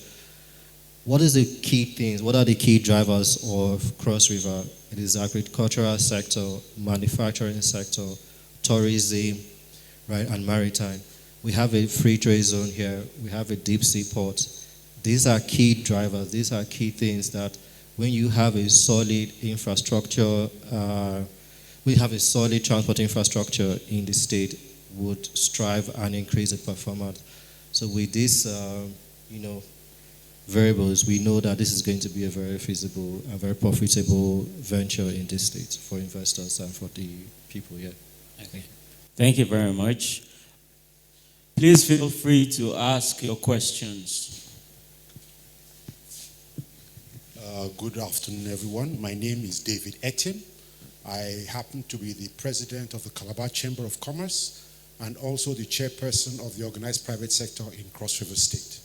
What is the key things? What are the key drivers of Cross River? It is agricultural sector, manufacturing sector, tourism, right, and maritime. We have a free trade zone here. We have a deep sea port. These are key drivers. These are key things that when you have a solid infrastructure, we have a solid transport infrastructure in the state, would strive and increase the performance. So with these, variables, we know that this is going to be a very feasible and very profitable venture in this state for investors and for the people here. Okay. Thank you very much. Please feel free to ask your questions. Good afternoon, everyone. My name is David Etim. I happen to be the president of the Calabar Chamber of Commerce and also the chairperson of the organized private sector in Cross River State.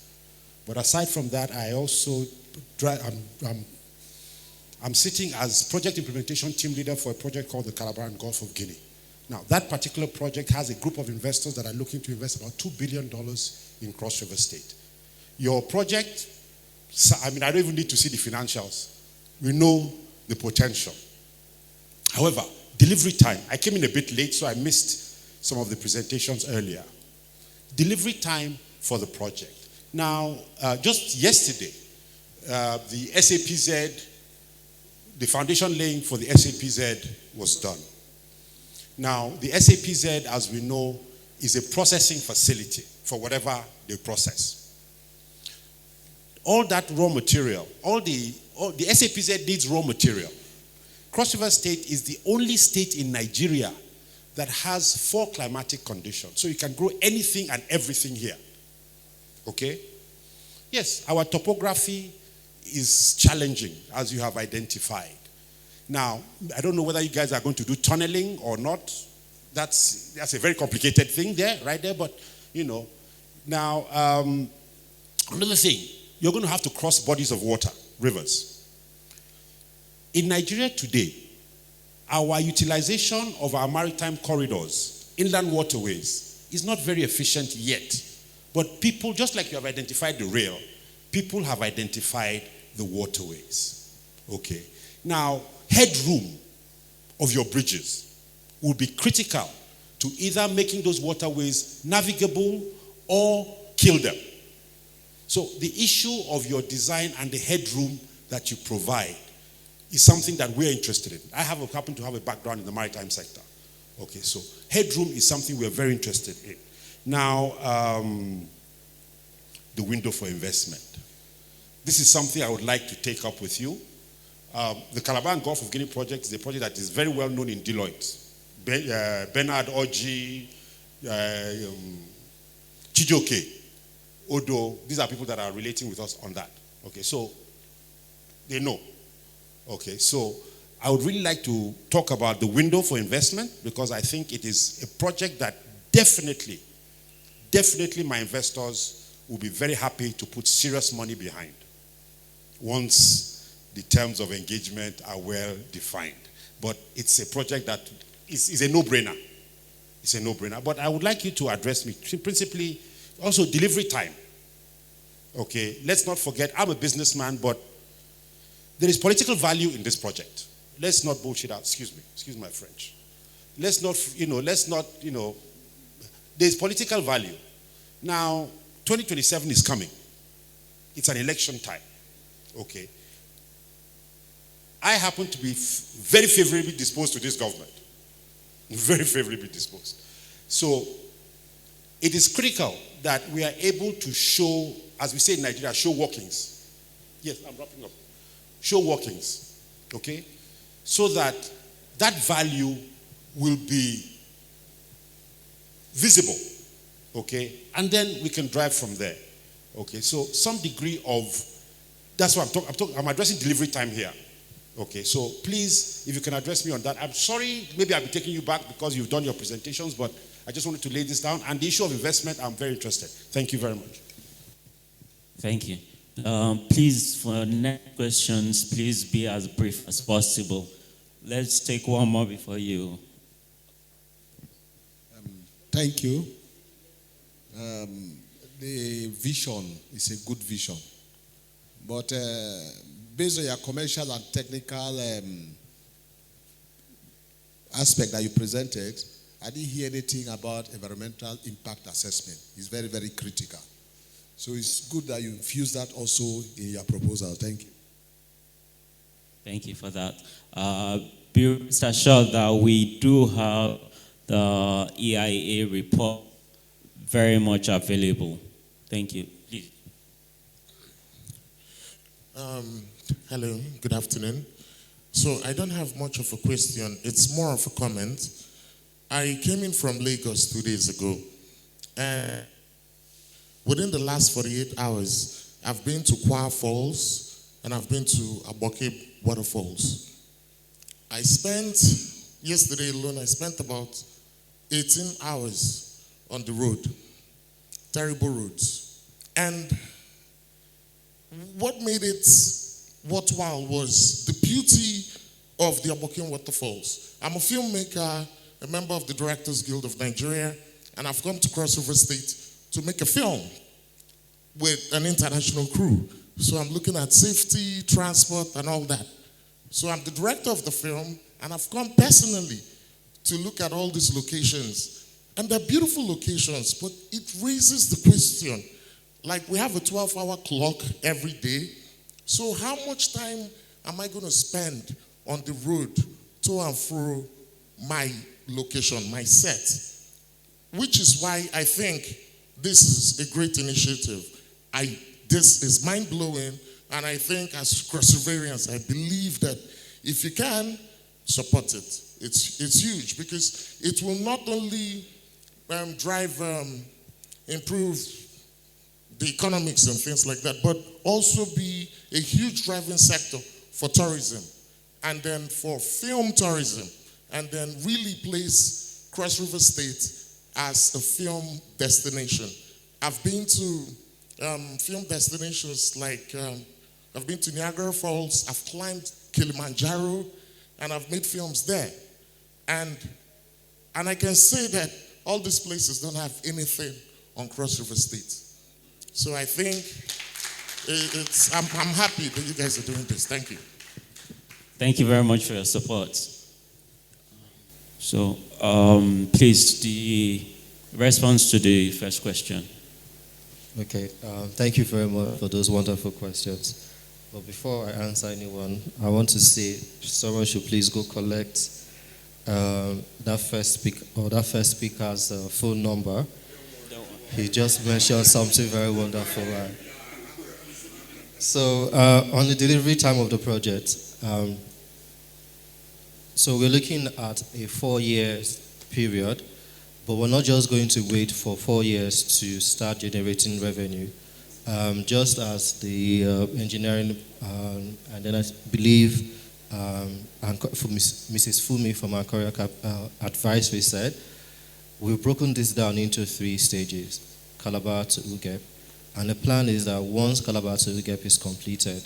But aside from that, I also, I'm sitting as project implementation team leader for a project called the Calabar and Gulf of Guinea. Now, that particular project has a group of investors that are looking to invest about $2 billion in Cross River State. Your project, I don't even need to see the financials. We know the potential. However, delivery time, I came in a bit late, so I missed some of the presentations earlier. Delivery time for the project. Now, just yesterday, the SAPZ, the foundation laying for the SAPZ was done. Now, the SAPZ, as we know, is a processing facility for whatever they process. All that raw material, the SAPZ needs raw material. Cross River State is the only state in Nigeria that has 4 climatic conditions. So you can grow anything and everything here. Okay? Yes, our topography is challenging, as you have identified. Now, I don't know whether you guys are going to do tunneling or not. That's a very complicated thing there, right there, but, Now, another thing, you're going to have to cross bodies of water, rivers. In Nigeria today, our utilization of our maritime corridors, inland waterways, is not very efficient yet. But people, just like you have identified the rail, people have identified the waterways. Okay. Now, headroom of your bridges will be critical to either making those waterways navigable or kill them. So the issue of your design and the headroom that you provide is something that we're interested in. I happen to have a background in the maritime sector. Okay, so headroom is something we're very interested in. Now, the window for investment. This is something I would like to take up with you. The Calabar and Gulf of Guinea project is a project that is very well known in Deloitte. Bernard Oji, Chijoke, Odo, these are people that are relating with us on that. Okay, so they know. Okay, so I would really like to talk about the window for investment because I think it is a project that definitely my investors will be very happy to put serious money behind once the terms of engagement are well defined. But it's a project that is a no-brainer. It's a no-brainer. But I would like you to address me principally also delivery time. Okay, let's not forget, I'm a businessman, but there is political value in this project. Let's not bullshit out. Excuse my French. Let's not, there's political value. Now, 2027 is coming. It's an election time. Okay. I happen to be very favorably disposed to this government. Very favorably disposed. So, it is critical that we are able to show, as we say in Nigeria, show workings. Yes, I'm wrapping up. Show workings, okay? So that value will be visible, okay? And then we can drive from there, okay? So some degree of, that's what I'm addressing delivery time here, okay? So please, if you can address me on that. I'm sorry, maybe I'll be taking you back because you've done your presentations, but I just wanted to lay this down. And the issue of investment, I'm very interested. Thank you very much. Thank you. Please, for next questions, please be as brief as possible. Let's take one more before you. Thank you. The vision is a good vision. But based on your commercial and technical aspect that you presented, I didn't hear anything about environmental impact assessment. It's very, very critical. So it's good that you infuse that also in your proposal. Thank you. Thank you for that. Be rest assured that we do have the EIA report very much available. Thank you. Please. Hello, good afternoon. So I don't have much of a question. It's more of a comment. I came in from Lagos 2 days ago. Within the last 48 hours, I've been to Kwa Falls and I've been to Aboke Waterfalls. I spent, yesterday alone, I spent about 18 hours on the road. Terrible roads. And what made it worthwhile was the beauty of the Aboke Waterfalls. I'm a filmmaker, a member of the Directors Guild of Nigeria, and I've come to Cross River State to make a film with an international crew. So I'm looking at safety, transport, and all that. So I'm the director of the film, and I've come personally to look at all these locations. And they're beautiful locations, but it raises the question, like we have a 12-hour clock every day. So how much time am I going to spend on the road to and fro my location, my set? Which is why I think this is a great initiative. This is mind-blowing, and I think as Cross-Riverians, I believe that if you can, support it. It's huge because it will not only improve the economics and things like that, but also be a huge driving sector for tourism, and then for film tourism, and then really place Cross River State as a film destination. I've been to film destinations like, I've been to Niagara Falls, I've climbed Kilimanjaro, and I've made films there. And I can say that all these places don't have anything on Cross River State. So I think I'm happy that you guys are doing this. Thank you. Thank you very much for your support. So, please, the response to the first question. Okay, thank you very much for those wonderful questions. But before I answer anyone, I want to say someone should please go collect that first speaker's phone number. He just mentioned something very wonderful. So on the delivery time of the project, Um, so we're looking at a 4 years period, but we're not just going to wait for 4 years to start generating revenue. Just as the engineering, and then I believe for Mrs. Fumi from our career advisory said, we've broken this down into 3 stages, Calabar to UGEP. And the plan is that once Calabar to UGEP is completed,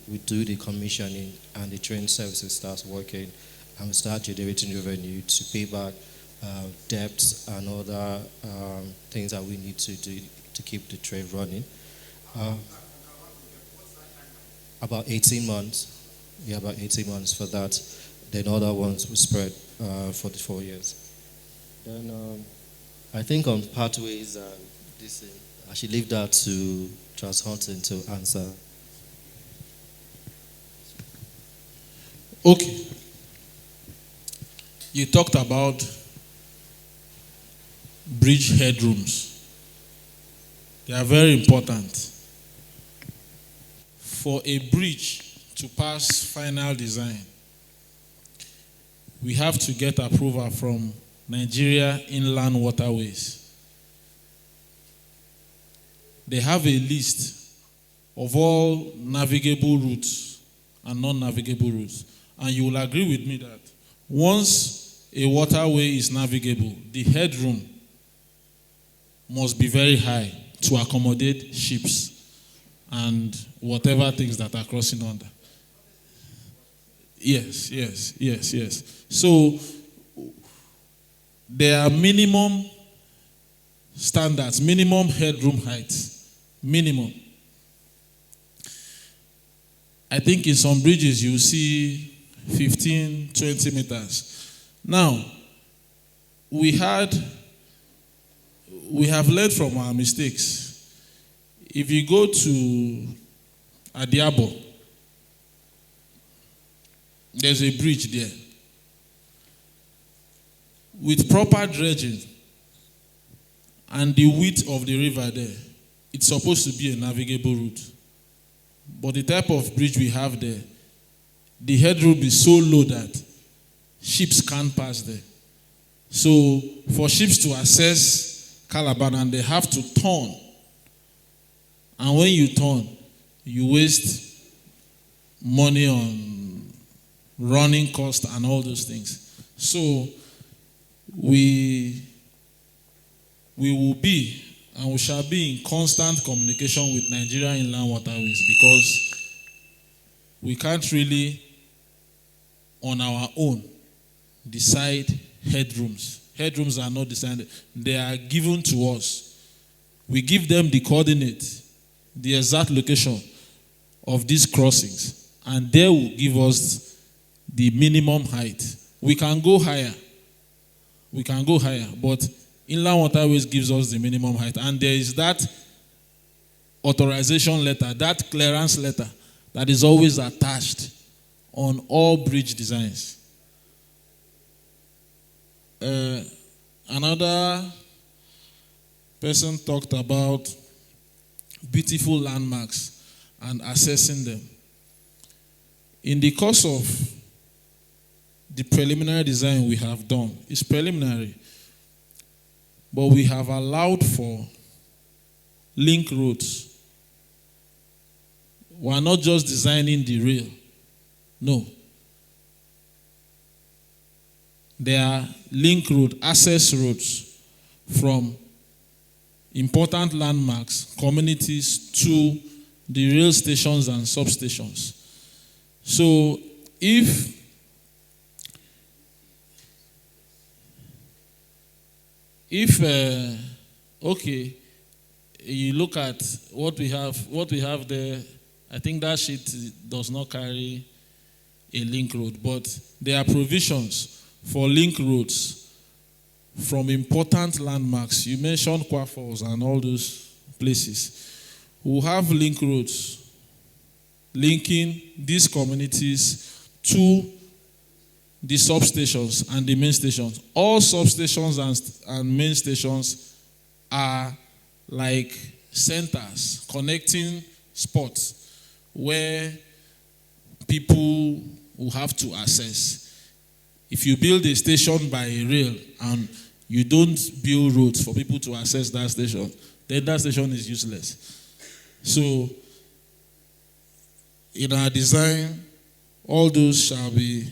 we do the commissioning and the train services starts working, and we start generating revenue to pay back debts and other things that we need to do to keep the train running. About 18 months. Yeah, about 18 months for that. Then other ones will spread for the 4 years. Then I think on pathways and this thing, I should leave that to Charles Hunton to answer. Okay. You talked about bridge headrooms. They are very important. For a bridge to pass final design, we have to get approval from Nigeria Inland Waterways. They have a list of all navigable routes and non-navigable routes. And you will agree with me that once a waterway is navigable, the headroom must be very high to accommodate ships and whatever things that are crossing under. Yes. So there are minimum standards, minimum headroom heights, minimum. I think in some bridges you see 15, 20 meters. Now, we have learned from our mistakes. If you go to Adiabo, there's a bridge there. With proper dredging and the width of the river there, it's supposed to be a navigable route. But the type of bridge we have there, the headroom is so low that ships can't pass there. So for ships to access Calabar, and they have to turn. And when you turn, you waste money on running cost and all those things. So we will be and we shall be in constant communication with Nigeria Inland Waterways, because we can't really on our own decide headrooms. Headrooms are not decided. They are given to us. We give them the coordinate, the exact location of these crossings, and they will give us the minimum height. We can go higher, but Inland Waterways gives us the minimum height, and there is that authorization letter, that clearance letter that is always attached on all bridge designs. Another person talked about beautiful landmarks and assessing them. In the course of the preliminary design we have done, it's preliminary, but we have allowed for link roads. We are not just designing the rail. No. There are link road, access roads from important landmarks, communities to the rail stations and substations. So if you look at what we have there, I think that sheet does not carry a link road, but there are provisions for link roads from important landmarks. You mentioned Kwa Falls and all those places. We'll have link roads linking these communities to the substations and the main stations. All substations and main stations are like centers, connecting spots where people will have to access. If you build a station by a rail and you don't build roads for people to access that station, then that station is useless. So, in our design, all those shall be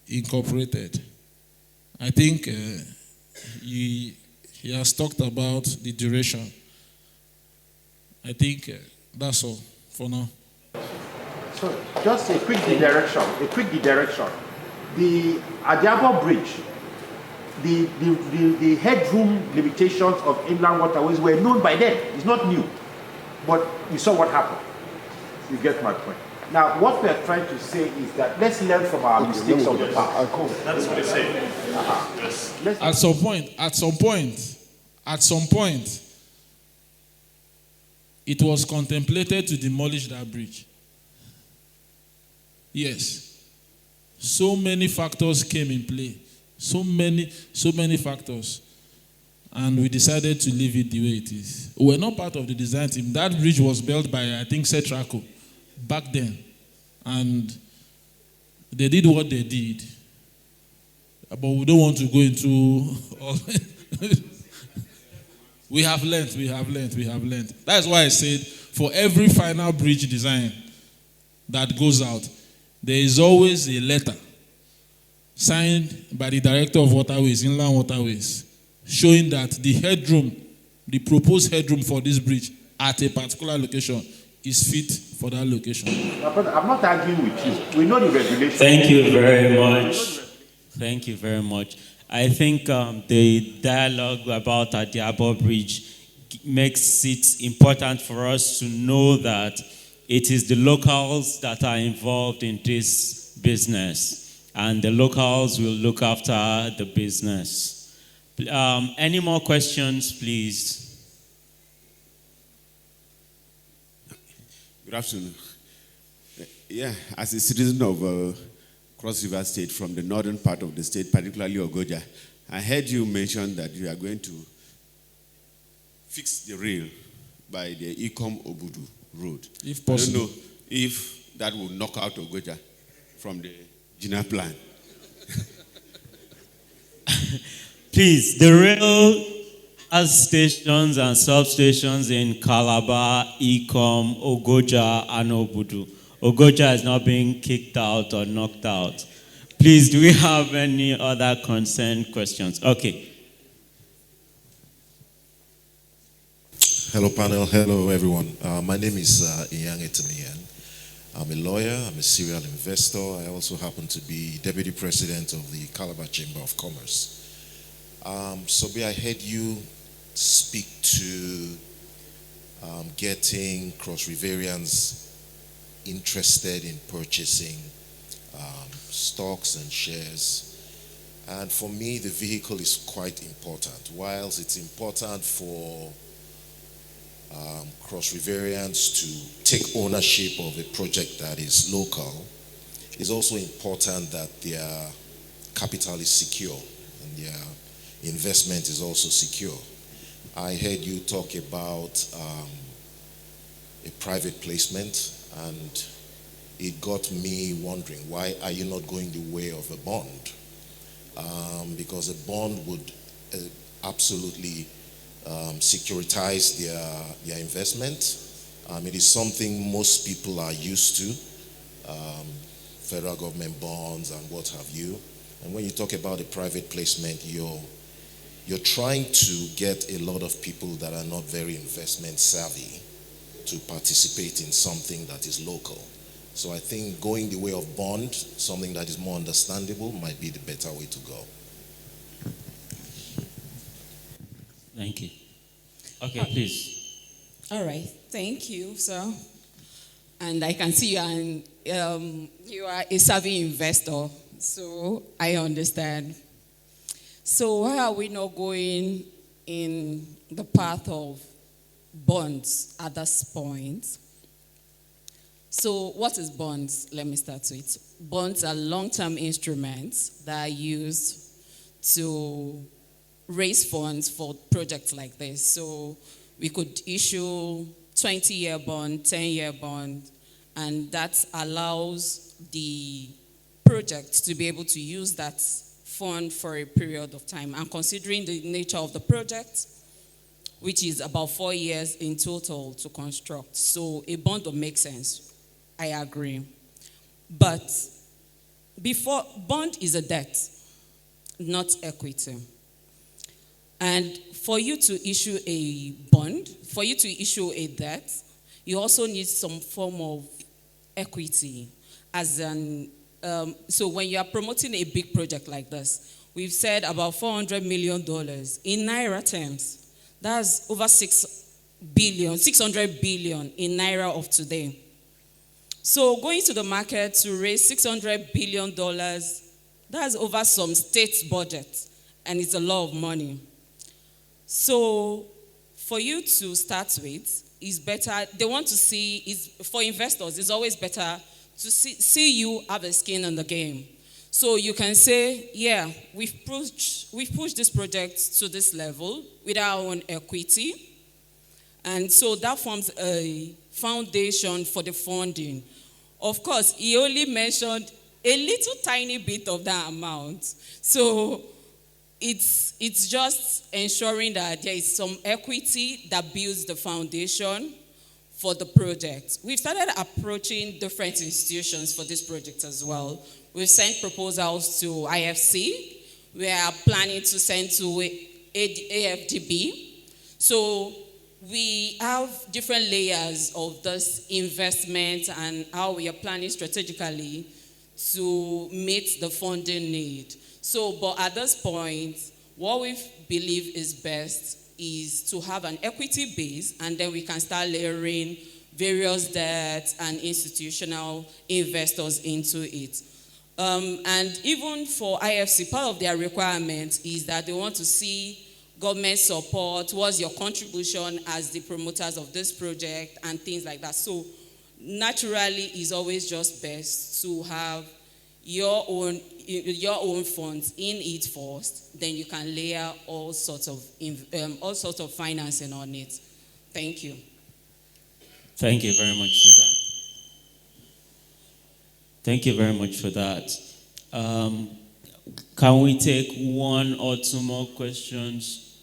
incorporated. I think he has talked about the duration. I think that's all for now. So, just a quick redirection. The Adiabo Bridge, the headroom limitations of inland waterways were known by then. It's not new. But you saw what happened. You get my point. Now, what we are trying to say is that let's learn from our mistakes of the past. That's what I say. Yes. At some point, it was contemplated to demolish that bridge. Yes. So many factors came in play. So many factors. And we decided to leave it the way it is. We were not part of the design team. That bridge was built by, I think, Setraco back then. And they did what they did. But we don't want to go into all. We have learned. That's why I said, for every final bridge design that goes out, there is always a letter signed by the Director of Waterways, Inland Waterways, showing that the proposed headroom for this bridge at a particular location is fit for that location. I'm not arguing with you. We know the regulations. Thank you very much. Thank you very much. I think the dialogue about Adiabo Bridge makes it important for us to know that it is the locals that are involved in this business, and the locals will look after the business. Any more questions, please? Good afternoon. Yeah, as a citizen of Cross River State from the northern part of the state, particularly Ogoja, I heard you mention that you are going to fix the rail by the Ikom Obudu road. If possible. I don't know if that will knock out Ogoja from the GINA plan. Please, the rail has stations and substations in Calabar, Ikom, Ogoja, and Obudu. Ogoja is not being kicked out or knocked out. Please, do we have any other concerned questions? Okay. Hello, panel. Hello, everyone. My name is Iyang Etemian. I'm a lawyer. I'm a serial investor. I also happen to be deputy president of the Calabar Chamber of Commerce. Sobi, I heard you speak to getting Cross Riverians interested in purchasing stocks and shares. And for me, the vehicle is quite important. Whilst it's important for Cross Riverians to take ownership of a project that is local, it's also important that their capital is secure and their investment is also secure. I heard you talk about a private placement, and it got me wondering, why are you not going the way of a bond? Because a bond would absolutely securitize their investment. It is something most people are used to, federal government bonds and what have you. And when you talk about a private placement, you're trying to get a lot of people that are not very investment savvy to participate in something that is local. So I think going the way of bond, something that is more understandable, might be the better way to go. Thank you. Okay, please. All right. Thank you, sir. And I can see you are a savvy investor, so I understand. So why are we not going in the path of bonds at this point? So what is bonds? Let me start with it. Bonds are long-term instruments that are used to raise funds for projects like this. So we could issue 20-year bond, 10-year bond, and that allows the project to be able to use that fund for a period of time. And considering the nature of the project, which is about 4 years in total to construct, so a bond will make sense. I agree. But bond is a debt, not equity. And for you to issue a bond, for you to issue a debt, you also need some form of equity. So when you are promoting a big project like this, we've said about $400 million in Naira terms. That's over 600 billion in Naira of today. So going to the market to raise $600 billion, that's over some state's budget, and it's a lot of money. So for you to start with, is better, they want to see, for investors, it's always better to see you have a skin in the game. So you can say, yeah, we've pushed this project to this level with our own equity. And so that forms a foundation for the funding. Of course, he only mentioned a little tiny bit of that amount. So it's just ensuring that there is some equity that builds the foundation for the project. We've started approaching different institutions for this project as well. We've sent proposals to IFC. We are planning to send to AFDB. So we have different layers of this investment and how we are planning strategically to meet the funding need. So, but at this point, what we believe is best is to have an equity base, and then we can start layering various debts and institutional investors into it. And even for IFC, part of their requirement is that they want to see government support, what's your contribution as the promoters of this project, and things like that. So naturally, it's always just best to have your own funds in it first, then you can layer all sorts of financing on it. Thank you. Thank you very much for that. Thank you very much for that. Can we take one or two more questions?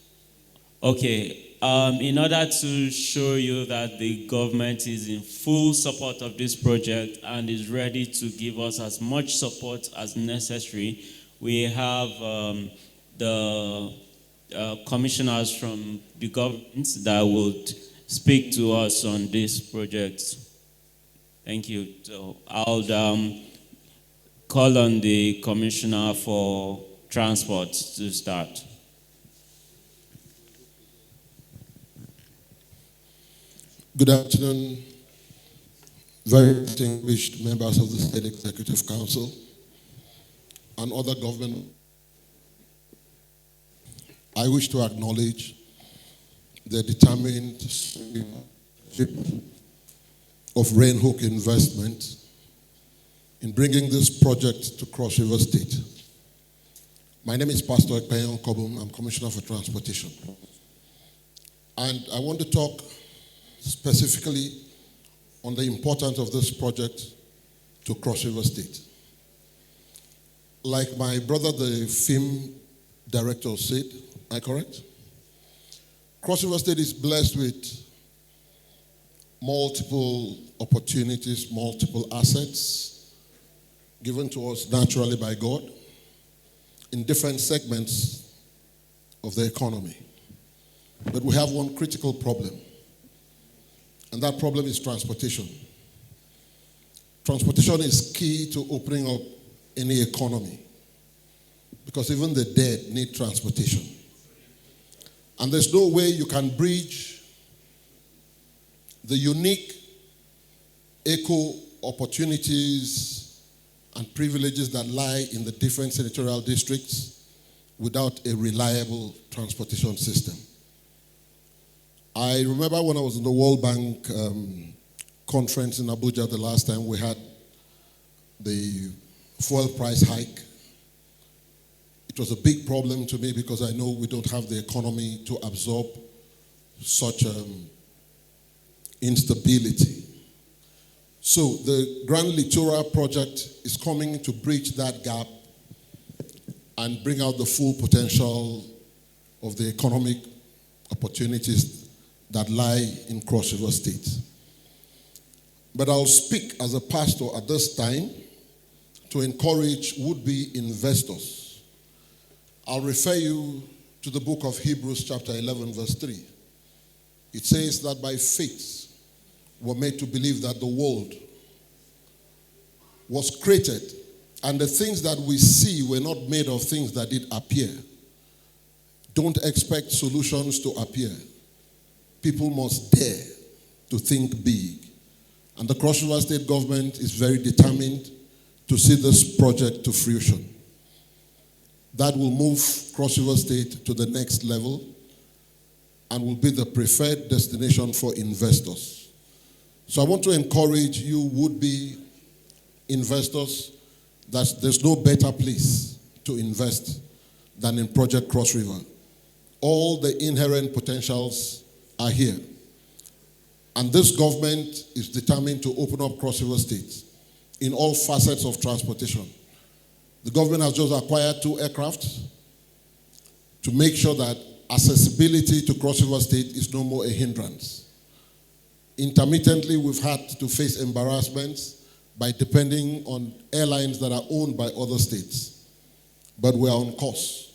Okay. In order to show you that the government is in full support of this project and is ready to give us as much support as necessary, we have the commissioners from the government that would speak to us on this project. Thank you. So I'll call on the commissioner for transport to start. Good afternoon, very distinguished members of the State Executive Council and other government. I wish to acknowledge the determined of Rainhook Investment in bringing this project to Cross River State. My name is Pastor Ekpeyon Kobum. I'm Commissioner for Transportation. And I want to talk specifically on the importance of this project to Cross River State. Like my brother, the film director said, am I correct? Cross River State is blessed with multiple opportunities, multiple assets given to us naturally by God in different segments of the economy. But we have one critical problem. And that problem is transportation. Transportation is key to opening up any economy because even the dead need transportation. And there's no way you can bridge the unique eco opportunities and privileges that lie in the different senatorial districts without a reliable transportation system. I remember when I was in the World Bank conference in Abuja the last time we had the fuel price hike. It was a big problem to me because I know we don't have the economy to absorb such instability. So the GrandLitora project is coming to bridge that gap and bring out the full potential of the economic opportunities that lie in Cross River State. But I'll speak as a pastor at this time to encourage would-be investors. I'll refer you to the book of Hebrews chapter 11 verse 3. It says that by faith we're made to believe that the world was created and the things that we see were not made of things that did appear. Don't expect solutions to appear. People must dare to think big. And the Cross River State government is very determined to see this project to fruition. That will move Cross River State to the next level and will be the preferred destination for investors. So I want to encourage you would-be investors that there's no better place to invest than in Project Cross River. All the inherent potentials are here. And this government is determined to open up Cross River State in all facets of transportation. The government has just acquired 2 aircraft to make sure that accessibility to Cross River State is no more a hindrance. Intermittently, we've had to face embarrassments by depending on airlines that are owned by other states. But we're on course.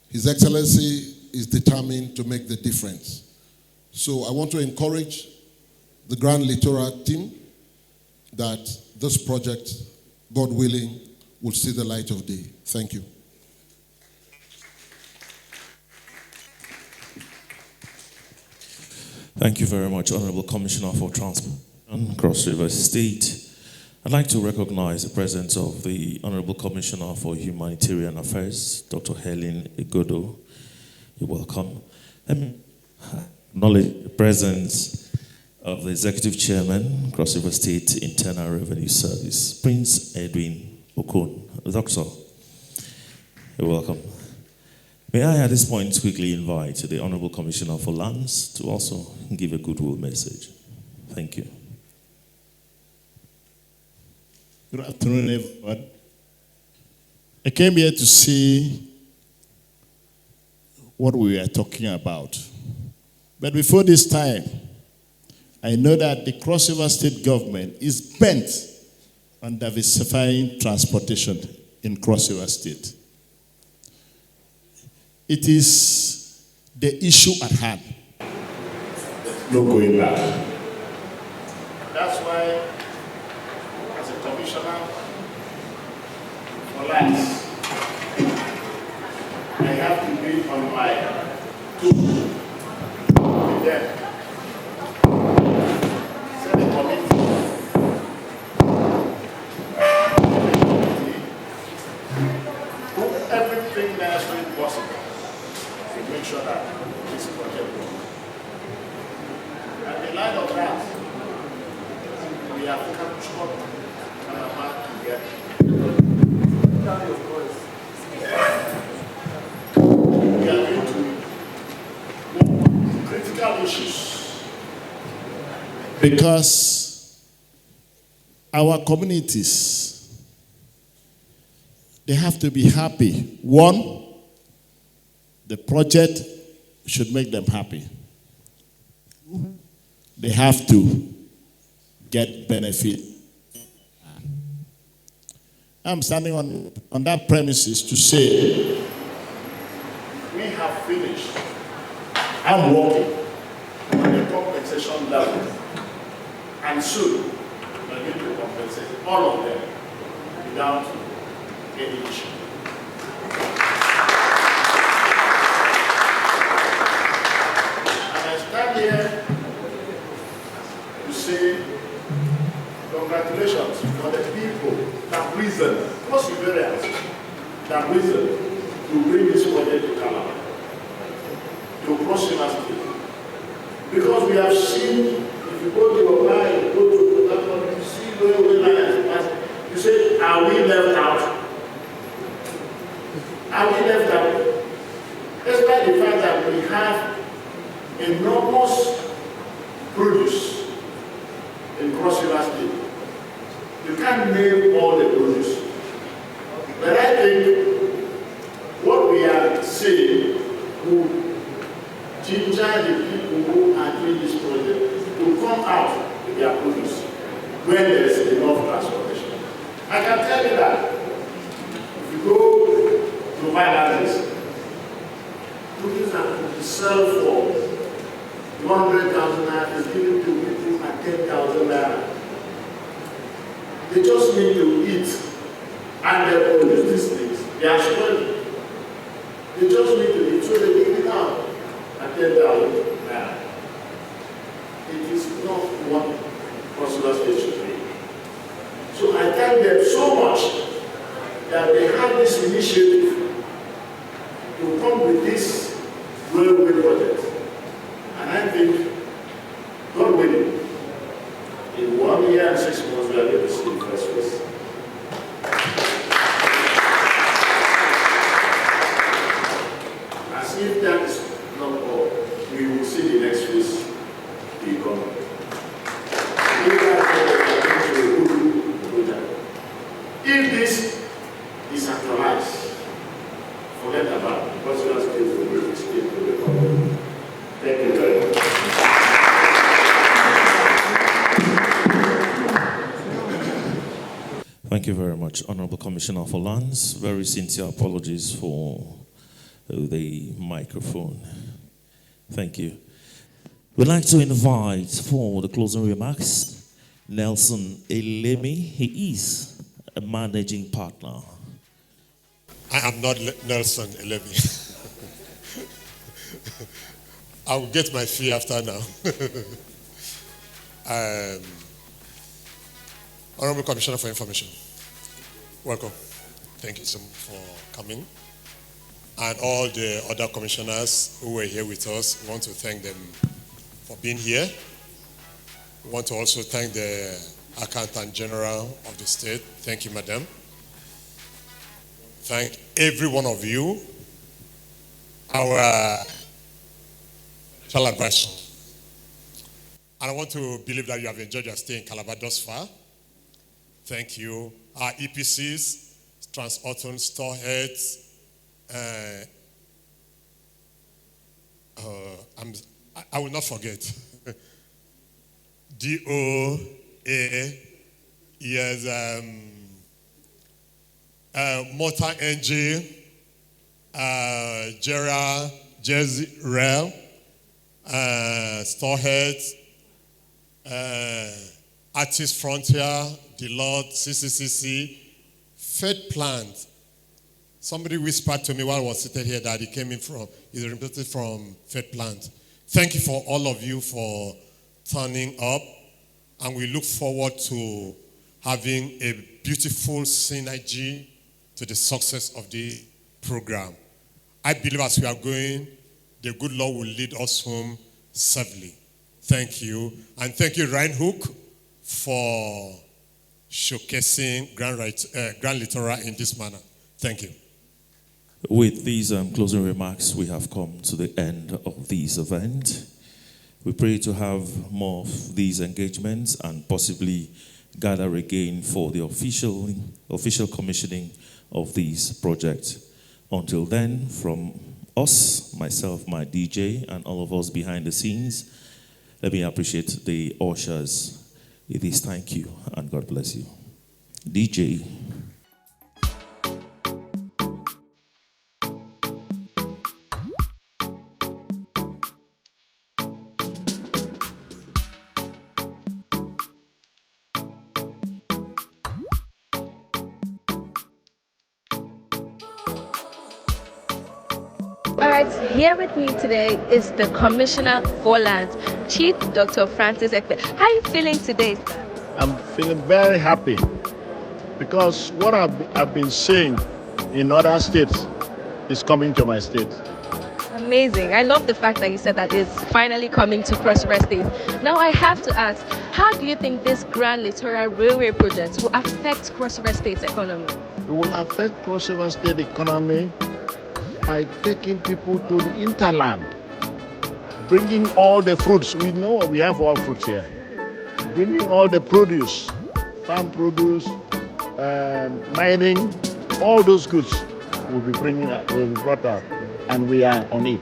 His Excellency is determined to make the difference. So I want to encourage the GrandLitora team that this project, God willing, will see the light of day. Thank you. Thank you very much, Honorable Commissioner for Transport and Cross River State. I'd like to recognize the presence of the Honorable Commissioner for Humanitarian Affairs, Dr. Helen Igodo. You're welcome. Let me acknowledge the presence of the Executive Chairman, Cross River State Internal Revenue Service, Prince Edwin Okon. Doctor, you're welcome. May I at this point quickly invite the Honorable Commissioner for Lands to also give a goodwill message. Thank you. Good afternoon, everyone. I came here to see what we are talking about. But before this time, I know that the Cross River State government is bent on diversifying transportation in Cross River State. It is the issue at hand. No going back. That's why, as a commissioner for lands, I have to be on my tool with them. Set a committee. Do everything necessary possible to make sure that this project works. And in light of that, we have captured Calabar together. We are going to work on critical issues because our communities, they have to be happy. One, the project should make them happy. They have to get benefit. I'm standing on that premises to say we have finished. I'm working on the compensation level, and soon we're going to compensate all of them without any issue. And I stand here to say congratulations for the people that reason, perseverance, that reason to bring this project to Calabar, to Cross River State. Because we have seen, if you go to apply, you go to that country, you see where we are, you say, are we left out? Are we left out? Despite the fact that we have enormous produce in Cross River State, You can't name all the produce. But I think what we are saying will ginger the people who are doing this project to come out with their produce when there is enough transportation. I can tell you that if you go to my analysis, produce that sell for 100,000 naira is given to people at 10,000 naira. They just need to eat and they produce these things. They are struggling. They just need to eat, so they give it out at 10,000 naira. It is not what Councillor State should be. So I thank them so much that they have this initiative to come with this railway project. And I think, God willing, in 1 year and 6 months, we are going to see the first phase. As if that is not all, we will see the next phase be gone. If this is actualized, forget about it. What's your state will be the state will be. Thank you very much. Thank you very much, Honorable Commissioner for Lands. Very sincere apologies for the microphone. Thank you. We'd like to invite for the closing remarks Nelson Elemi. He is a managing partner. I am not Nelson Elemi. I will get my fee after now. Honorable Commissioner for Information, welcome. Thank you so much for coming. And all the other commissioners who were here with us, we want to thank them for being here. We want to also thank the Accountant General of the state. Thank you, Madam. Thank every one of you, our financial advisor. And I want to believe that you have enjoyed your stay in Calabar thus far. Thank you. Our EPCs, Transorton, Storeheads, I will not forget. DOA, yes, Motor NG, Gerald, Jersey Rail, Storeheads, Artist Frontier, Deloitte, CCCC, Fed Plant. Somebody whispered to me while I was sitting here that he came in from, he's represented from Fed Plant. Thank you for all of you for turning up, and we look forward to having a beautiful synergy to the success of the program. I believe as we are going, the good Lord will lead us home safely. Thank you. And thank you, Reinhook, for showcasing GrandLitora in this manner. Thank you. With these closing remarks, we have come to the end of this event. We pray to have more of these engagements and possibly gather again for the official commissioning of these projects. Until then, from us, myself, my DJ, and all of us behind the scenes, let me appreciate the ushers. It is thank you and God bless you. DJ. Alright, here with me today is the Commissioner for Lands, Chief Dr. Francis Ekpe. How are you feeling today, sir? I'm feeling very happy because what I've been seeing in other states is coming to my state. Amazing. I love the fact that you said that it's finally coming to Cross River State. Now I have to ask, how do you think this GrandLitora railway project will affect Cross River State's economy? It will affect Cross River State economy by taking people to the hinterland, bringing all the fruits. We know we have all fruits here. Bringing all the produce farm produce, mining, all those goods will be brought out, and we are on it.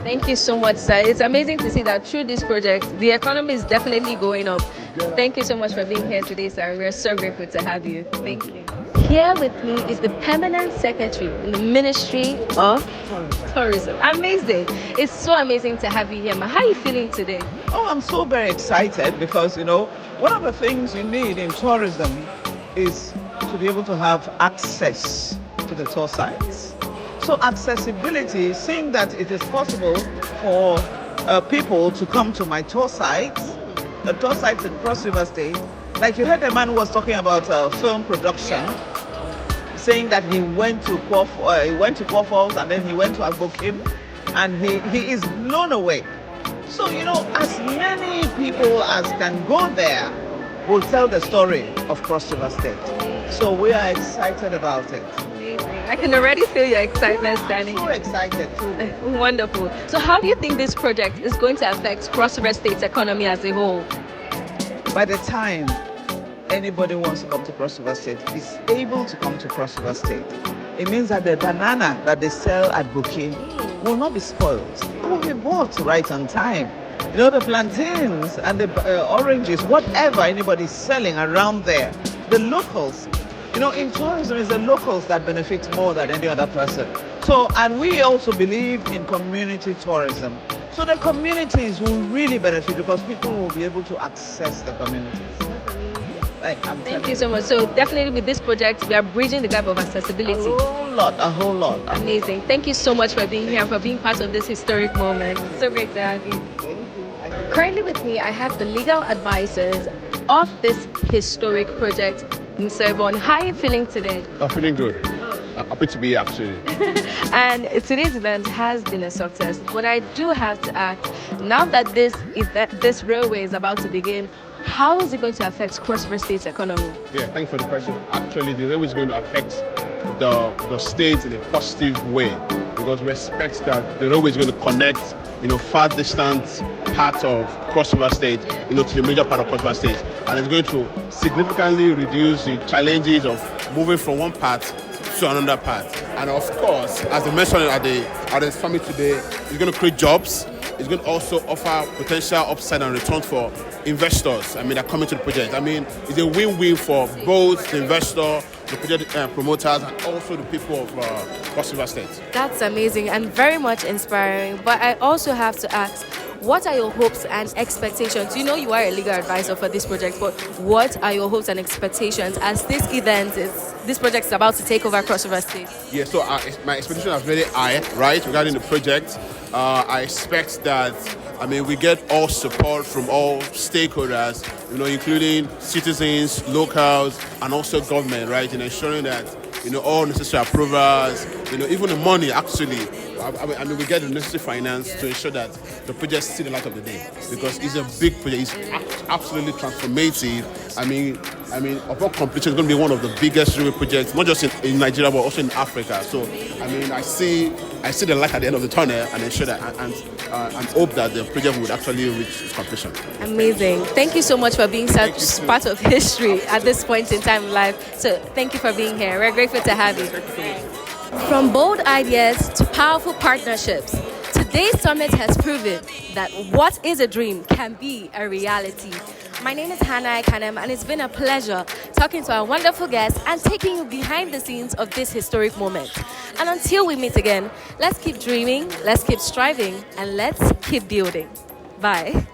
Thank you so much, sir. It's amazing to see that through this project, the economy is definitely going up. Thank you so much for being here today, sir. We're so grateful to have you. Thank you. Here with me is the permanent secretary in the Ministry of Tourism. Amazing. It's so amazing to have you here, ma. How are you feeling today? Oh, I'm so very excited because, one of the things you need in tourism is to be able to have access to the tour sites. So accessibility, seeing that it is possible for people to come to my tour sites, the tour sites in Cross River State, like you heard the man who was talking about film production, saying that he went to Kwa Falls and then he went to Agbokim, and he is blown away. So, as many people as can go there will tell the story of Cross River State. So we are excited about it. I can already feel your excitement standing. So excited too. Wonderful. So how do you think this project is going to affect Cross River State's economy as a whole? By the time anybody wants to come to Cross River State is able to come to Cross River State, it means that the banana that they sell at Bouquet will not be spoiled. It will be bought right on time. The plantains and the oranges, whatever anybody's selling around there, the locals, in tourism, it's the locals that benefit more than any other person. So, and we also believe in community tourism. So the communities will really benefit because people will be able to access the communities. Thank you so much. So definitely with this project, we are bridging the gap of accessibility. A whole lot. Amazing. Thank you so much for being here, for being part of this historic moment. So great to have you. Currently with me, I have the legal advisors of this historic project. Mr. Yvonne, how are you feeling today? I'm feeling good. I'm happy to be here, actually. And today's event has been a success. But I do have to ask, now that this railway is about to begin, how is it going to affect Cross River State's economy? Yeah, thank you for the question. Actually, the railway is going to affect the state in a positive way because we expect that the railway is going to connect, far distant parts of Cross River State, to the major part of Cross River State, and it's going to significantly reduce the challenges of moving from one part to another part. And of course, as I mentioned at the summit today, it's going to create jobs. It's going to also offer potential upside and returns for investors. That are coming to the project. It's a win-win for both the investor, the project promoters, and also the people of Cross River State. That's amazing and very much inspiring. But I also have to ask, what are your hopes and expectations? You are a legal advisor for this project, but what are your hopes and expectations as this project is about to take over Cross River State? Yeah, so my expectations are very high, right, regarding the project. I expect that, we get all support from all stakeholders, including citizens, locals, and also government, right, in ensuring that, all necessary approvals, even the money, actually, we get the necessary finance to ensure that the project sees the light of the day because it's a big project. It's absolutely transformative. Upon completion, it's going to be one of the biggest railway projects, not just in Nigeria but also in Africa. So, I see the light at the end of the tunnel and ensure that and hope that the project would actually reach its completion. Amazing. Thank you so much for being such part of history at this point in time in life. So, thank you for being here. We're grateful to have you. From bold ideas to powerful partnerships, today's summit has proven that what is a dream can be a reality. My name is Hannah Ikanem, and it's been a pleasure talking to our wonderful guests and taking you behind the scenes of this historic moment. And until we meet again, let's keep dreaming, let's keep striving, and let's keep building. Bye.